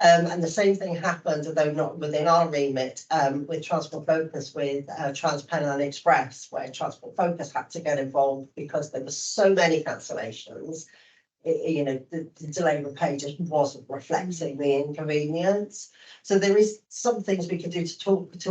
And the same thing happened, although not within our remit, with Transport Focus with Trans-Pennine Express, where Transport Focus had to get involved because there were so many cancellations. You know, the delay repay just wasn't reflecting the inconvenience. So there is some things we can do to talk to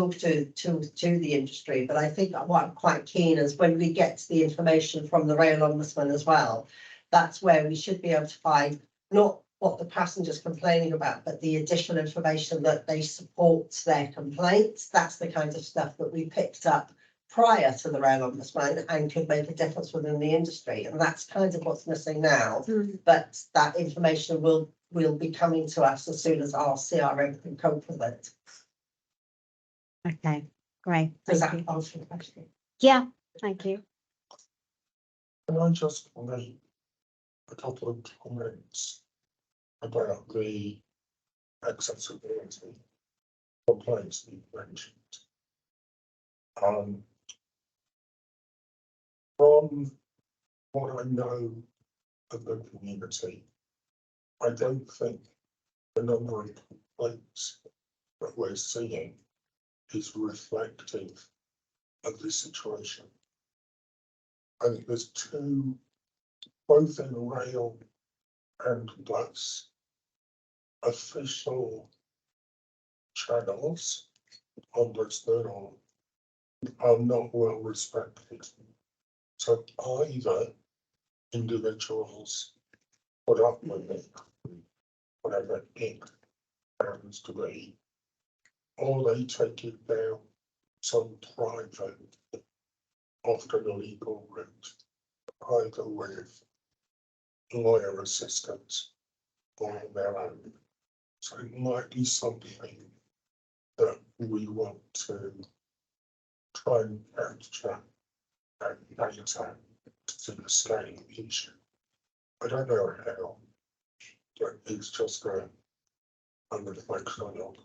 the industry, but I think what I'm quite keen is when we get the information from the Rail Ombudsman as well, that's where we should be able to find not what the passenger's complaining about, but the additional information that they support their complaints. That's the kind of stuff that we picked up prior to the Rail Ombudsman and could make a difference within the industry. And that's kind of what's missing now. But that information will be coming to us as soon as our CRM can cope with it. Okay, great. Does Thank that you. answer the question? Yeah, thank you. Can I just make a couple of comments about the accessibility complaints that you mentioned? From what I know of the community, I don't think the number of complaints that we're seeing is reflective of the situation. I think there's two, both in rail and bus, official channels on Ombudsman are not well respected. So either individuals put up with it, whatever it happens to be, or they take it down some private, often illegal route, either with lawyer assistance or on their own. So it might be something that we want to try and capture and data to the scale of the issue. I don't know how, but it's just a reflection on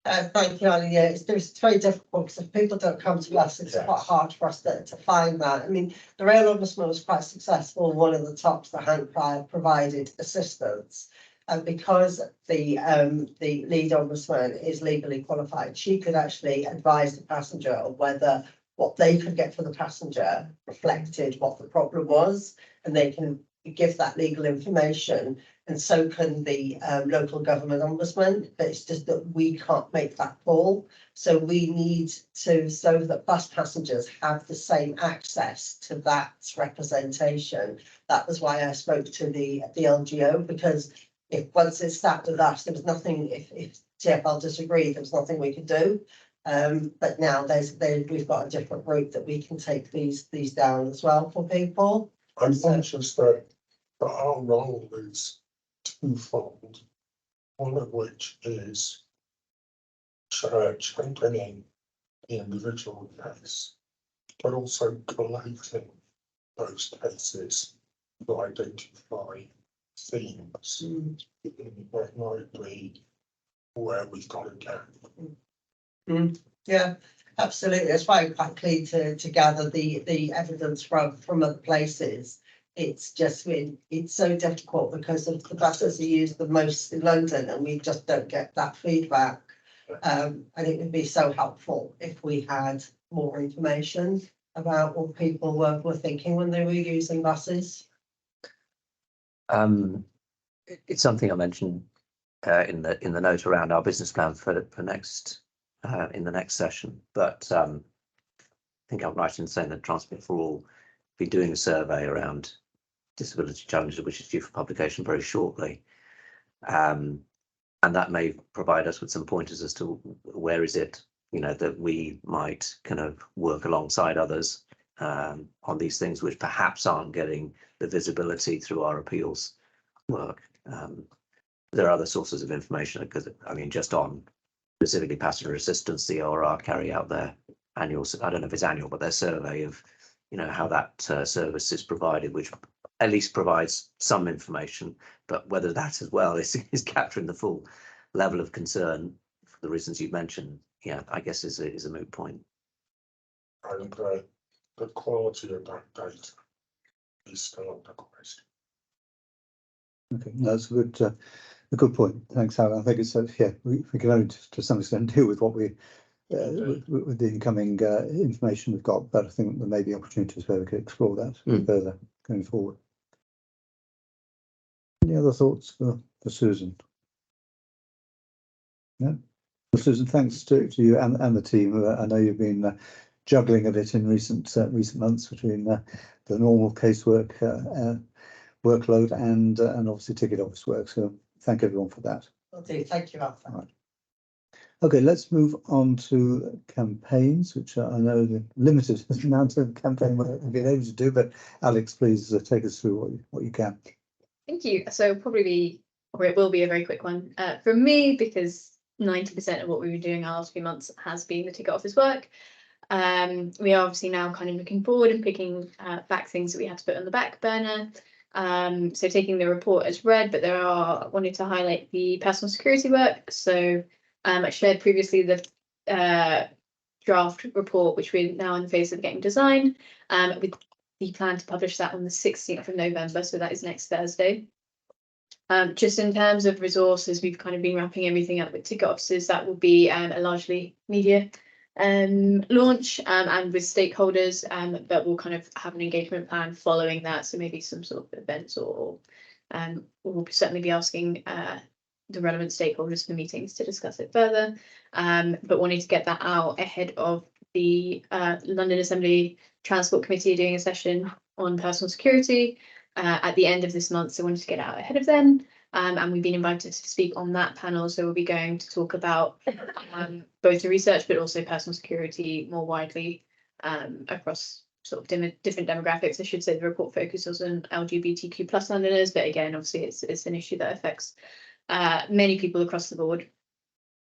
Thank you, Annie. Yeah, it's very difficult because if people don't come to us, it's quite hard for us to find that. I mean, the Rail Ombudsman was quite successful. One of the TOCs, the Hank Pryor, provided assistance. And because the lead ombudsman is legally qualified, she could actually advise the passenger on whether what they could get for the passenger reflected what the problem was, and they can give that legal information, and so can the local government ombudsman. But it's just that we can't make that call. So we need to, so that bus passengers have the same access to that representation. That was why I spoke to the LGO, because if once it sat with us, there was nothing, if TfL disagreed, there was nothing we could do. But now we've got a different route that we can take these down as well for people. I'm conscious that our role is twofold, one of which is championing the individual case, but also collating those cases to identify themes that might be where we've got a gap. Yeah, absolutely. That's why I'm quite keen to gather the evidence from other places. It's just it's so difficult because of the buses are used the most in London, and we just don't get that feedback. And it would be so helpful if we had more information about what people were thinking when they were using buses. It's something I mentioned in the note around our business plan for next in the next session, but think I'm right in saying that Transport for All be doing a survey around disability challenges, which is due for publication very shortly. And that may provide us with some pointers as to where is it, you know, that we might kind of work alongside others on these things which perhaps aren't getting the visibility through our appeals work. There are other sources of information, because I mean, just on specifically passenger assistance, the ORR carry out their annual, I don't know if it's annual, but their survey of, you know, how that service is provided, which at least provides some information, but whether that as well is capturing the full level of concern for the reasons you've mentioned, yeah, I guess is a moot point. And the quality of that data is still under question. Okay, that's a good point. Thanks, Alan. I think it's yeah, we can only to some extent deal with what we with the incoming information we've got, but I think there may be opportunities where we could explore that further going forward. Any other thoughts for Susan? No? Well, Susan, thanks to you and the team. I know you've been juggling a bit in recent months between the normal casework workload and obviously ticket office work. So thank everyone for that. Okay, thank you, Alpha. All right. Okay, let's move on to campaigns, which I know the limited amount of campaign work we've been able to do, but Alex, please take us through what you can. Thank you. So it will be a very quick one from me, because 90% of what we've been doing our last few months has been the ticket office work. We are obviously now kind of looking forward and picking back things that we had to put on the back burner. So taking the report as read, but wanted to highlight the personal security work. So I shared previously the draft report, which we're now in the phase of getting designed, with the plan to publish that on the 16th of November. So that is next Thursday. Just in terms of resources, we've kind of been wrapping everything up with ticket offices. That will be a largely media launch and with stakeholders, but we'll kind of have an engagement plan following that. So maybe some sort of events, or we'll certainly be asking the relevant stakeholders for meetings to discuss it further. But wanting to get that out ahead of the London Assembly Transport Committee doing a session on personal security at the end of this month. So wanted to get out ahead of them. And we've been invited to speak on that panel. So we'll be going to talk about both the research, but also personal security more widely across sort of different demographics. I should say the report focuses on LGBTQ plus Londoners, but again, obviously it's an issue that affects many people across the board.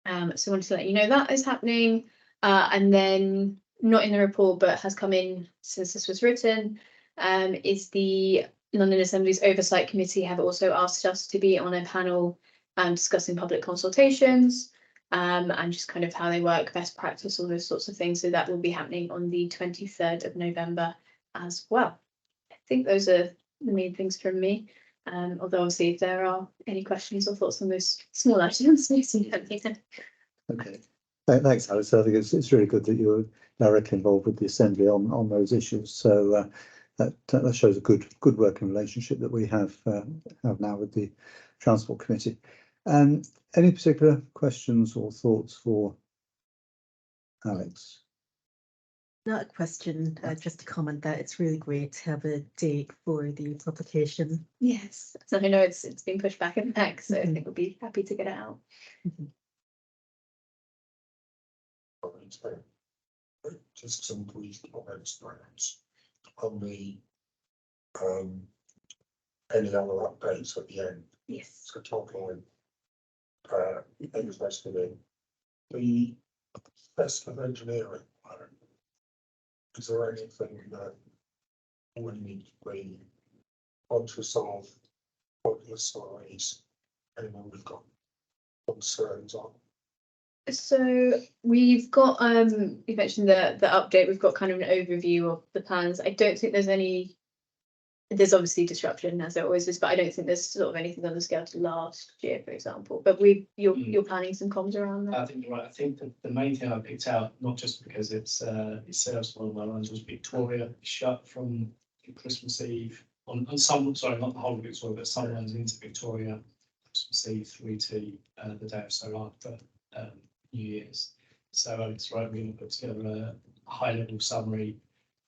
So I wanted to let you know that is happening. And then not in the report, but has come in since this was written, is the London Assembly's Oversight Committee have also asked us to be on a panel discussing public consultations and just kind of how they work, best practice, all those sorts of things. So that will be happening on the 23rd of November as well. I think those are the main things from me. Although obviously if there are any questions or thoughts on those small items, please let me know. Okay, thanks, Alice. I think it's really good that you're directly involved with the Assembly on those issues. So that shows a good working relationship that we have now with the Transport Committee. Any particular questions or thoughts for Alex? Not a question, just a comment that it's really great to have a date for the publication. Yes, so I know it's been pushed back and back, so I think we'll be happy to get it out. Just some brief comments perhaps on the any other updates at the end. Yes. So top line, invested in the best of engineering. Is there anything that we need to be conscious of, pointless size, anyone we've got concerns on? So we've got you mentioned the update. We've got kind of an overview of the plans. I don't think there's obviously disruption, as there always is, but I don't think there's sort of anything on the scale to last year, for example. But you're planning some comms around that. I think you're right. I think that the main thing I picked out, not just because it serves one of my lines, was Victoria shut from Christmas Eve on some, sorry, not the whole of Victoria, but some lines into Victoria, Christmas Eve through to the day or so after New Year's. So it's right, we're going to put together high level summary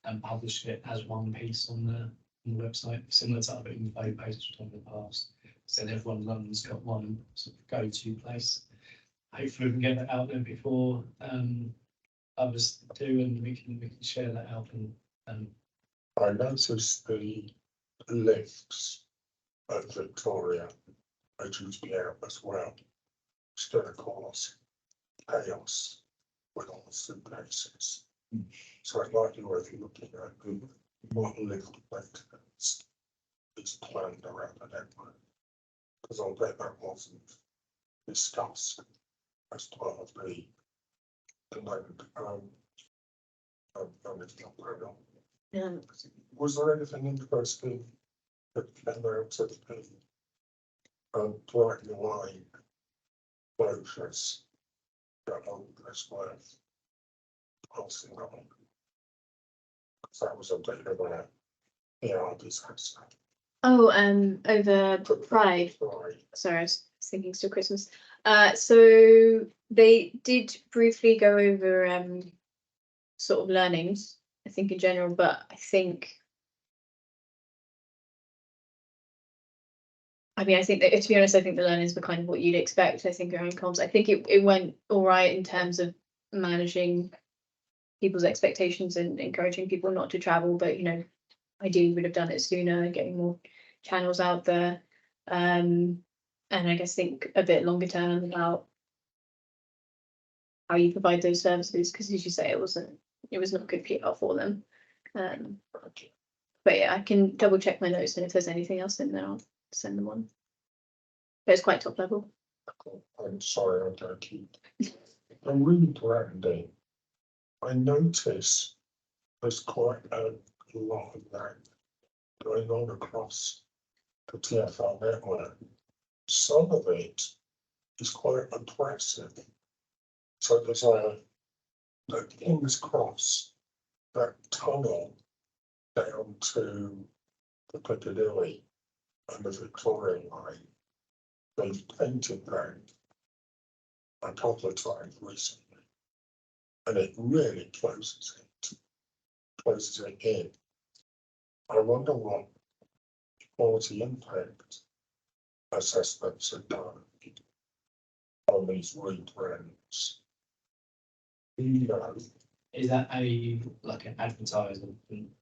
and published it as one piece on the website, similar to other info posts we've done in the past. So then everyone in London's got one sort of go-to place. Hopefully we can get that out there before others do, and we can share that out. And I noticed the lifts at Victoria are due to be out as well. Still, of course, chaos with all the suitcases. So it might be worth looking at what lift maintenance is planned around the network. Because I'll bet that wasn't discussed as part of the moment. It's not going on. Yeah. Was there anything interesting that came out of the Bright Line closures that is worth passing on? Because that was a bit of a disaster. Oh, over Pride. Right. Sorry, I was thinking still Christmas. So they did briefly go over sort of learnings, I think in general, but I think that, to be honest, I think the learnings were kind of what you'd expect. I think around comms, I think it went all right in terms of managing people's expectations and encouraging people not to travel, but ideally would have done it sooner, getting more channels out there. And I guess think a bit longer term about how you provide those services, because as you say, it was not good PR for them. But yeah, I can double check my notes, and if there's anything else in there, I'll send them on. But it's quite top level. I'm sorry, I don't keep. I'm rebranding. I notice there's quite a lot of that going on across the TfL network. Some of it is quite impressive. So there's a King's Cross, that tunnel down to the Piccadilly and the Victoria line. They've painted that a couple of times recently, and it really closes it in. I wonder what quality impact assessments are done on these rebrands. is that like an advertising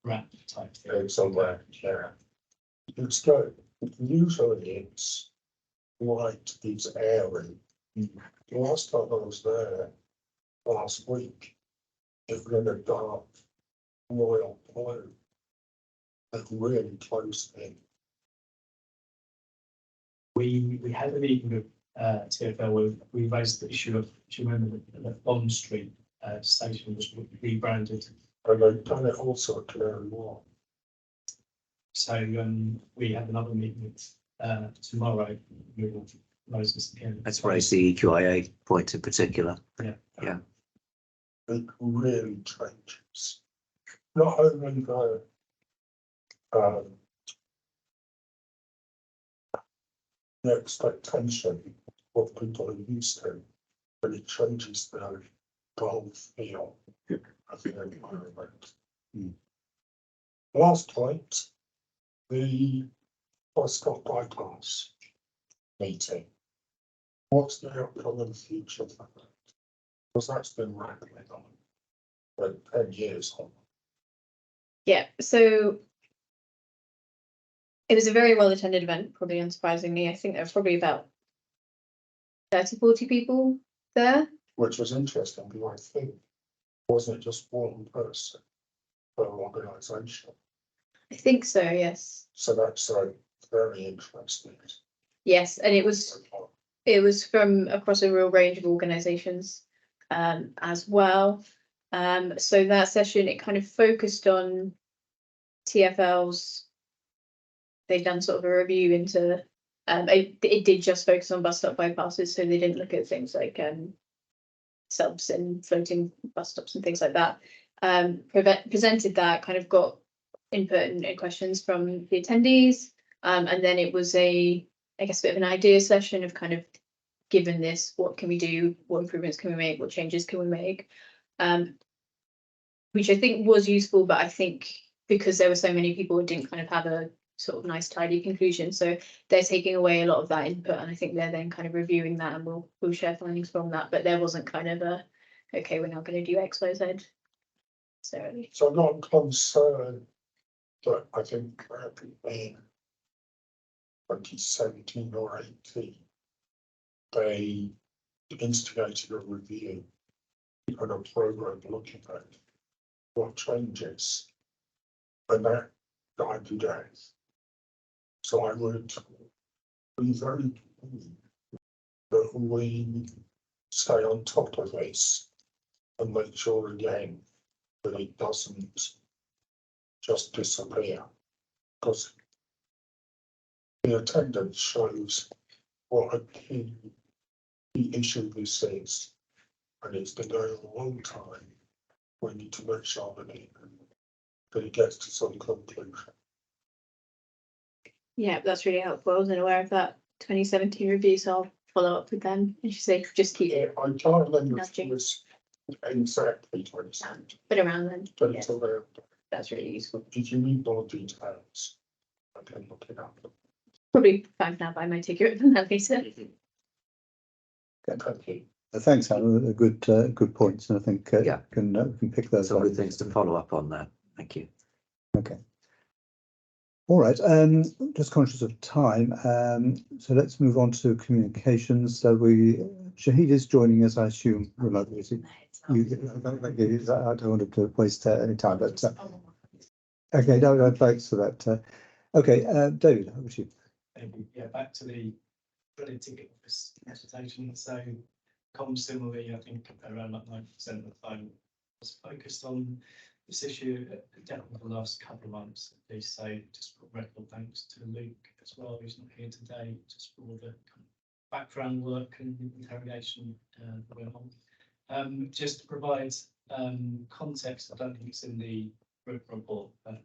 wrap type thing? It's somewhere, yeah. It's good. Usually it's white, it's airy. The last time I was there, last week, it was in a dark royal blue. It really close in. We had a meeting with TfL where we raised the issue of, do you remember the Bond Street station was rebranded? And they've done it also at Canary Wharf. So we have another meeting tomorrow. We will raise this again. Let's raise the EQIA point in particular. It really changes. Not only the expectation of people are used to, but it changes the whole feel of the environment. Last point, the Prescott bypass meeting. What's the outcome in the future of that? Because that's been rattling on for 10 years on. Yeah, so it was a very well attended event, probably unsurprisingly. I think there were probably about 30-40 people there. Which was interesting, because I think, wasn't it just one person per organisation? I think so, yes. So that's very interesting. Yes, and it was from across a real range of organisations as well. So that session, it kind of focused on TfL's. They've done sort of a review into. It did just focus on bus stop bypasses, so they didn't look at things like subs and floating bus stops and things like that. Presented that, kind of got input and questions from the attendees, and then it was I guess a bit of an idea session of kind of, given this, what can we do, what improvements can we make, what changes can we make. which I think was useful, but I think because there were so many people, it didn't kind of have a sort of nice tidy conclusion. So they're taking away a lot of that input, and I think they're then kind of reviewing that, and we'll share findings from that. But there wasn't kind of a, okay, we're not going to do X, Y, Z. So I'm not concerned that I think in 2017 or 18, they instigated a review and a program looking at what changes, and that 90 days. So I would be very keen that we stay on top of this and make sure again that it doesn't just disappear, because the attendance shows what a key issue this is, and it's been going on a long time. We need to make sure that it gets to some conclusion. Yeah, that's really helpful. I wasn't aware of that 2017 review, so I'll follow up with them. And she say just keep Yeah, I can't remember if it nudging, was exactly 2017, but around then. but Yeah, it's around. that's really useful. If you need more details, I can look it up. Probably find out by my ticket from that later. Thank you. Thanks, Alan. Good points, and I think Yeah. we can pick those Some up. good things to follow up on there. Thank you. Okay. All right, just conscious of time, so let's move on to communications. So Shahid is joining us, I assume, remotely. I don't want to waste any time, but okay, no, thanks for that. Okay, David, over to you. Yeah, back to the credit ticket office presentation. So similarly, I think around like 90% of the time was focused on this issue, definitely the last couple of months at least. So just for record thanks to Luke as well, who's not here today, just for all the background work and interrogation that went on. Just to provide context, I don't think it's in the report, but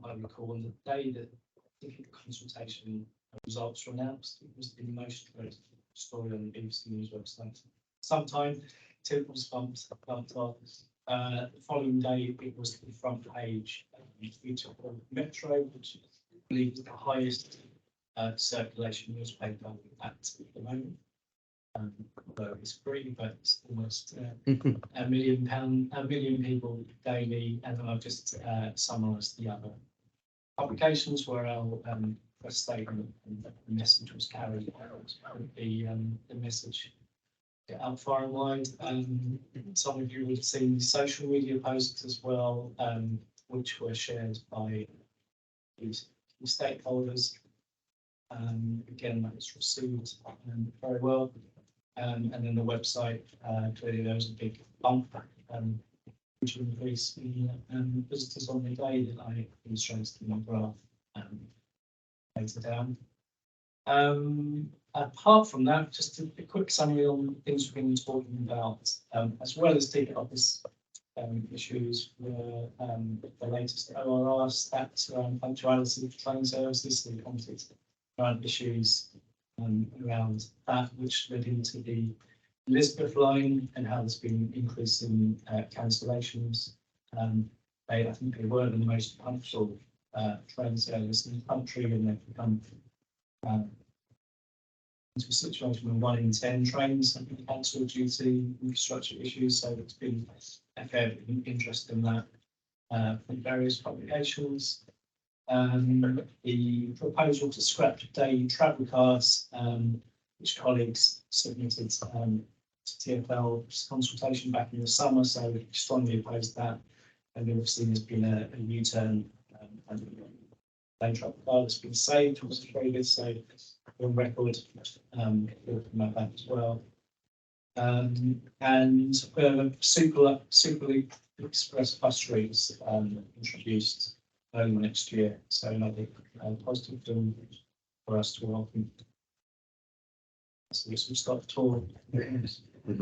I recall on the day that the consultation results were announced, it was the most read story on the BBC News website. Sometime till it was bumped off. The following day, it was the front page feature on Metro, which I believe is the highest circulation newspaper at the moment. Although it's free, but it's almost a million people daily. And then I've just summarised the other publications where our press statement and the message was carried out. The message out far and wide. Some of you would have seen the social media posts as well, which were shared by these stakeholders. Again, that was received very well. And then the website, clearly there was a big bump, which increased the visitors on the day that I illustrated in my graph later down. Apart from that, just a quick summary on things we've been talking about, as well as ticket office issues, were the latest ORR stats around punctuality of train services, the context around issues around that, which led into the Elizabeth line and how there's been increase in cancellations. I think they were the most punctual train service in the country, and they've become into a situation where 1 in 10 trains have been cancelled due to infrastructure issues. So it's been a fair bit of interest in that from various publications. The proposal to scrap day travel cards, which colleagues submitted to TfL's consultation back in the summer, so we strongly opposed that. And obviously there's been a U-turn and day travel card that's been saved, which is very good. So on record, about that as well. And Superloop Express bus routes introduced early next year. So another positive film for us to welcome. So we start the tour.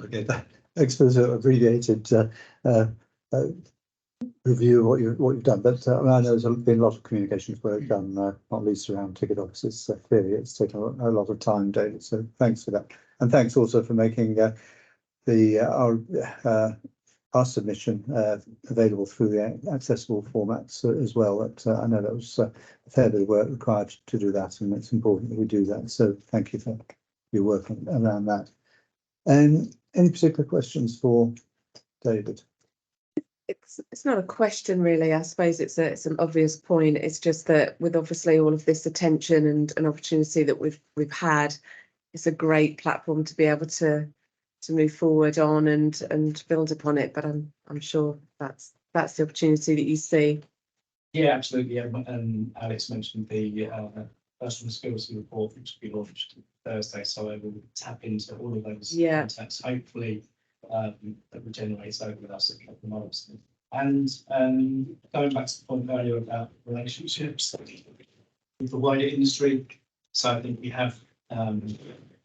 Okay, thanks for the abbreviated review of what you've done, but I know there's been a lot of communications work done, not least around ticket offices. So clearly, it's taken a lot of time, David. So thanks for that, and thanks also for making our our submission available through the accessible formats as well. That I know that was a fair bit of work required to do that, and it's important that we do that. So thank you for your work around that. And any particular questions for David? It's not a question really. I suppose it's an obvious point. It's just that with obviously all of this attention and an opportunity that we've had, it's a great platform to be able to move forward on and build upon it. But I'm sure that's the opportunity that you see. Yeah, absolutely. Alex mentioned the personal skills report, which will be launched Thursday. So I will tap into all of those contacts. Hopefully, that will generate over the last couple of months. And going back to the point earlier about relationships with the wider industry, so I think we have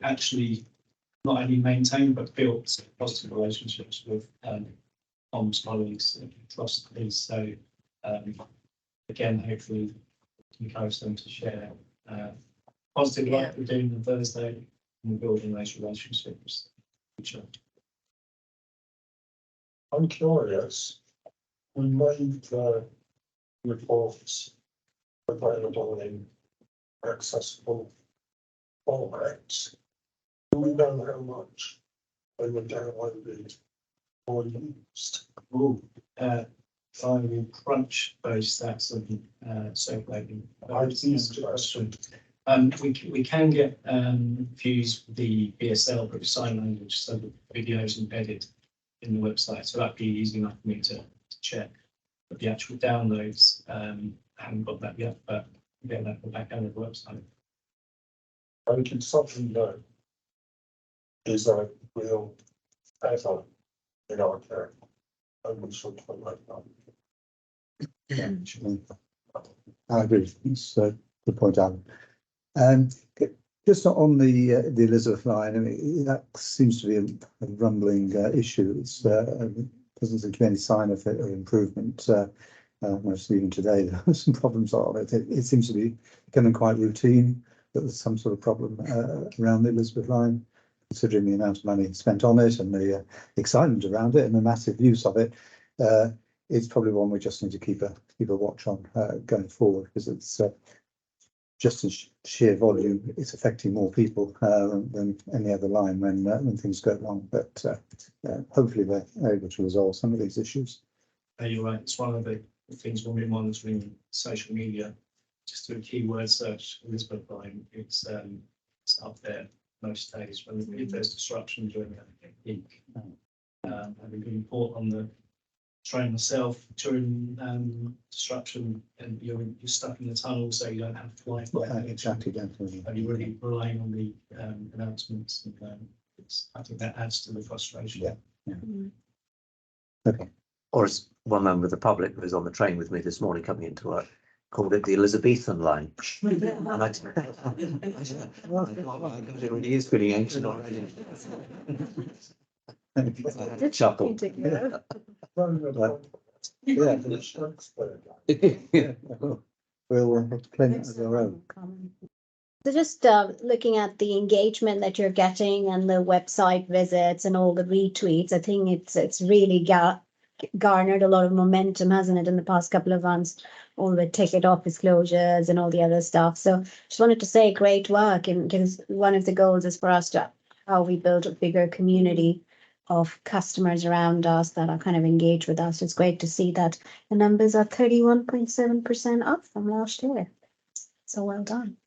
actually not only maintained but built positive relationships with Tom's colleagues across the piece. So again, hopefully encourage them to share positive work we're doing on Thursday and building those relationships. I'm curious, we made the reports available in accessible formats. Do we know how much they were downloaded or used? I will crunch those stats and circulating. We can get views with the BSL, British Sign Language, so the videos embedded in the website, so that'd be easy enough for me to check. But the actual downloads, I haven't got that yet, but again, that will back end of the website. I think it's something that is a real effort in our care, and we should like that. I agree. It's a good point, Alan. Just on the Elizabeth line, I mean, that seems to be a rumbling issue. It's doesn't seem to be any sign of improvement. Mostly even today, there are some problems on it. It seems to be becoming quite routine that there's some sort of problem around the Elizabeth line, considering the amount of money spent on it and the excitement around it and the massive use of it. It's probably one we just need to keep a watch on going forward, because it's just in sheer volume, it's affecting more people than any other line when things go wrong. But hopefully they're able to resolve some of these issues. You're right. It's one of the things when we're monitoring social media. Just do a keyword search, Elizabeth line. It's up there most days if there's disruption during a peak. And we can report on the train myself during disruption, and you're stuck in the tunnel, so you don't have Wi-Fi. Exactly, definitely. And you're really relying on the announcements, and I think that adds to the frustration. Yeah. Okay. Or as one member of the public who was on the train with me this morning coming into work called it the Elizabethan line. And it really is feeling ancient already. Chuckle. Yeah. We'll claim it as our own. So just looking at the engagement that you're getting and the website visits and all the retweets, I think it's really garnered a lot of momentum, hasn't it, in the past couple of months, all the ticket office closures and all the other stuff. So just wanted to say great work, and because one of the goals is for us to how we build a bigger community of customers around us that are kind of engaged with us. It's great to see that the numbers are 31.7% up from last year. So well done.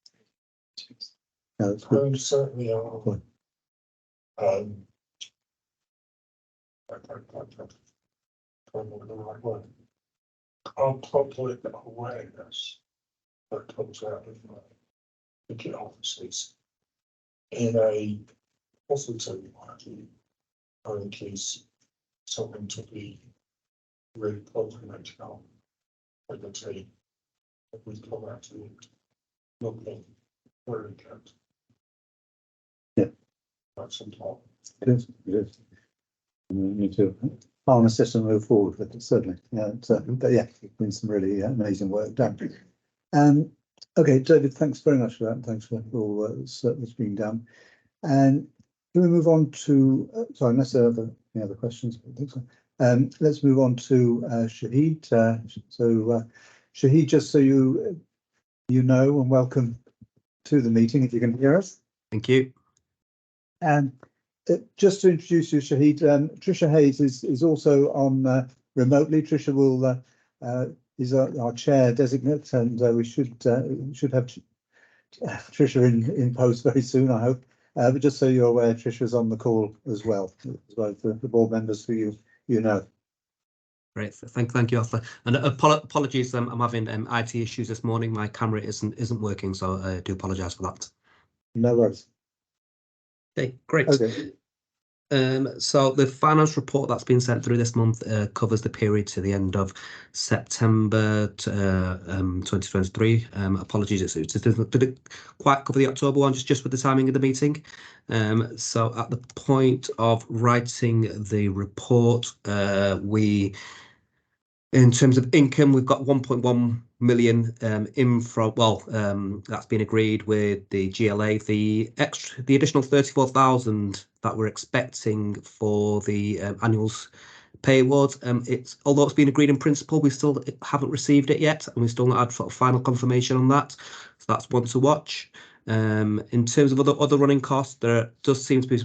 We certainly are. Our public awareness that comes out of my ticket offices in a positive way, I think is something to be really complimented on with the team. We come out to it looking very good. Yeah. That's on top. It is. We need to harness the system and move forward with it, certainly. Yeah, but yeah, it's been some really amazing work done. Okay, David, thanks very much for that. And thanks for all that's been done. And can we move on to, sorry, unless there are any other questions? I think so. Let's move on to Shahid. Shahid, just so you know, and welcome to the meeting if you can hear us. Thank you. And just to introduce you, Shahid, Trisha Hayes is also on remotely. Trisha will is our chair designate, and we should have Trisha in post very soon, I hope. But just so you're aware, Trisha is on the call as well for the board members who you know. Great, thank you, Arthur. And apologies, I'm having IT issues this morning. My camera isn't working, so I do apologise for that. No worries. Okay, great. Okay. So the finance report that's been sent through this month covers the period to the end of September 2023. Apologies, it didn't quite cover the October one, just with the timing of the meeting. So at the point of writing the report, in terms of income, we've got 1.1 million in from, that's been agreed with the GLA. The additional 34,000 that we're expecting for the annuals pay awards, although it's been agreed in principle, we still haven't received it yet, and we still not had sort of final confirmation on that. So that's one to watch. In terms of other running costs, there does seem to be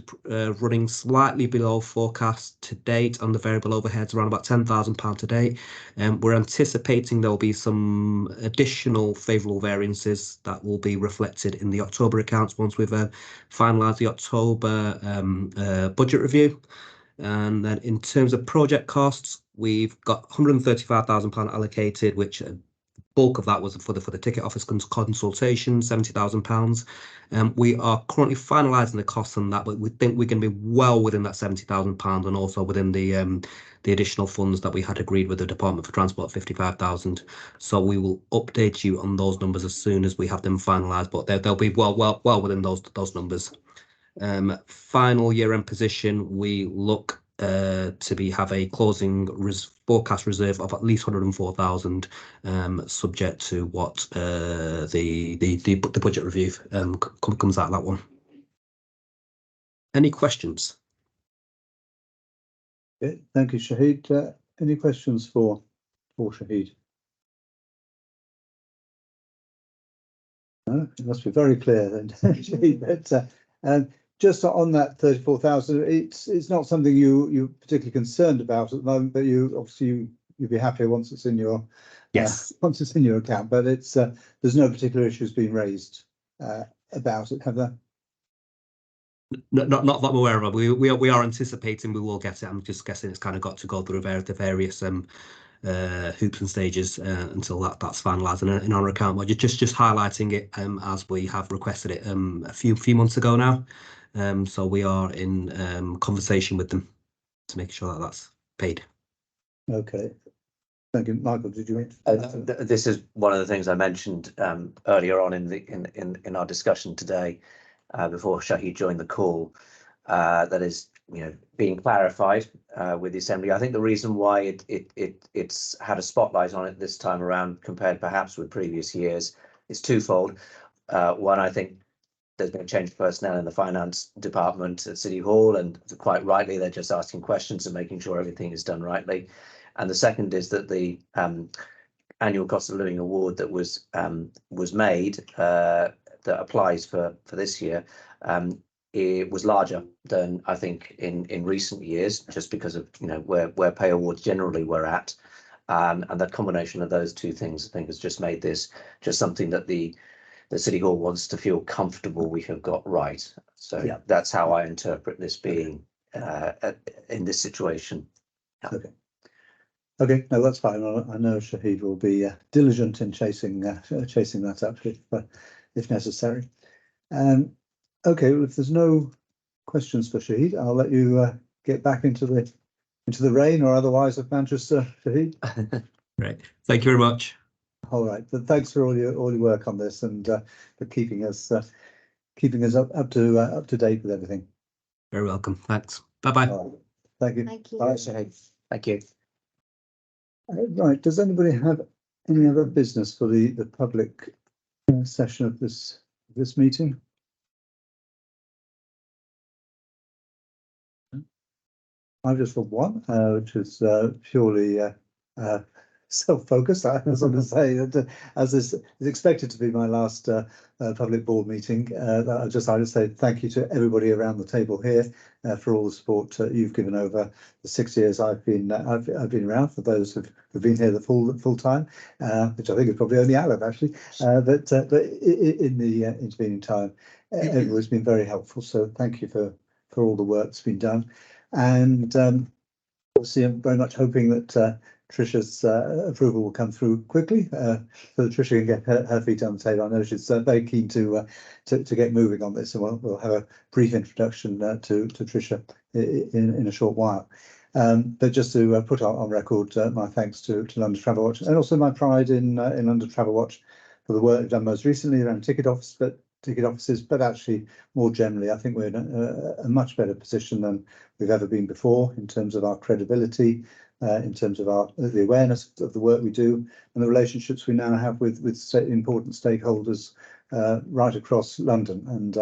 running slightly below forecast to date on the variable overheads, around about £10,000 to date. We're anticipating there will be some additional favourable variances that will be reflected in the October accounts once we've finalised the October budget review. And then in terms of project costs, we've got £135,000 allocated, which bulk of that was for the ticket office consultation, £70,000. We are currently finalising the costs on that, but we think we're going to be well within that £70,000 and also within the additional funds that we had agreed with the Department for Transport, 55,000. So we will update you on those numbers as soon as we have them finalised, but they'll be well within those numbers. Final year-end position, we look to have a closing forecast reserve of at least 104,000, subject to what the budget review comes out of that one. Any questions? Okay, thank you, Shahid. Any questions for Shahid? No, it must be very clear then, Shahid. But just on that 34,000, it's not something you're particularly concerned about at the moment, but you'd be happier once it's in your once it's in your account. But it's there's no particular issues being raised about it, have there? Not that I'm aware of. We are anticipating we will get it. I'm just guessing it's kind of got to go through the various hoops and stages until that's finalised in our account. But just highlighting it as we have requested it a few months ago now. So we are in conversation with them to make sure that that's paid. Okay. Thank you, Michael. Did you? This is one of the things I mentioned earlier on in our discussion today, before Shahid joined the call. That is, being clarified with the Assembly. I think the reason why it's had a spotlight on it this time around, compared perhaps with previous years, is twofold. One, I think there's been a change of personnel in the finance department at City Hall, and quite rightly, they're just asking questions and making sure everything is done rightly. And the second is that the annual cost of living award that was made, that applies for this year, it was larger than I think in recent years, just because of where pay awards generally were at, and the combination of those two things I think has just made this just something that the City Hall wants to feel comfortable we have got right. So yeah, that's how I interpret this being in this situation. Yeah. Okay, no, that's fine. I know Shahid will be diligent in chasing that up if necessary. Okay, well, if there's no questions for Shahid, I'll let you get back into the rain or otherwise of Manchester, Shahid. Great, thank you very much. All right, but thanks for all your work on this and for keeping us up to date with everything. Very welcome. Thanks. Bye bye. Thank you. Thank you. Bye, Shahid. Thank you. Right, does anybody have any other business for the public session of this meeting? I've just got one, which is purely self-focused. I was going to say that as this is expected to be my last public board meeting, I just like to say thank you to everybody around the table here for all the support you've given over the 6 years I've been around. For those who've been here the full time, which I think is probably only Alan actually, but in the intervening time, everyone's been very helpful. So thank you for all the work that's been done, and obviously I'm very much hoping that Tricia's approval will come through quickly, so that Tricia can get her feet on the table. I know she's very keen to get moving on this, and we'll have a brief introduction to Tricia in a short while. But just to put on record my thanks to London Travel Watch, and also my pride in London Travel Watch for the work they've done most recently around ticket offices, but actually more generally, I think we're in a much better position than we've ever been before in terms of our credibility, in terms of the awareness of the work we do, and the relationships we now have with important stakeholders right across London. And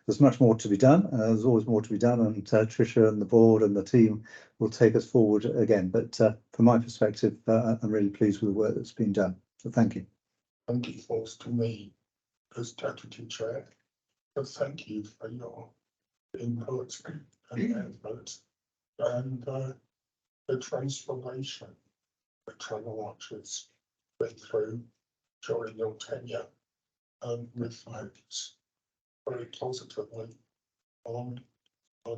there's much more to be done. There's always more to be done, and Tricia and the board and the team will take us forward again. But from my perspective, I'm really pleased with the work that's been done. So thank you. And it falls to me as deputy chair, but thank you for your input and effort and the transformation that Travel Watch has been through during your tenure reflects very positively on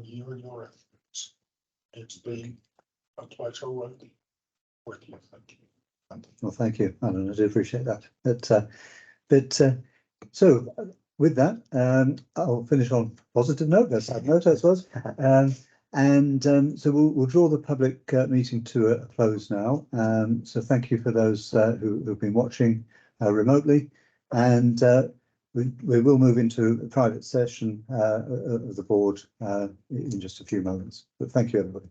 you and your efforts. It's been a pleasure working with you. Thank you. Well, thank you, Alan. I do appreciate that. So with that, I'll finish on a positive note. That's a note, I suppose. So we'll draw the public meeting to a close now. So thank you for those who've been watching remotely, and we will move into a private session of the board in just a few moments. But thank you, everybody.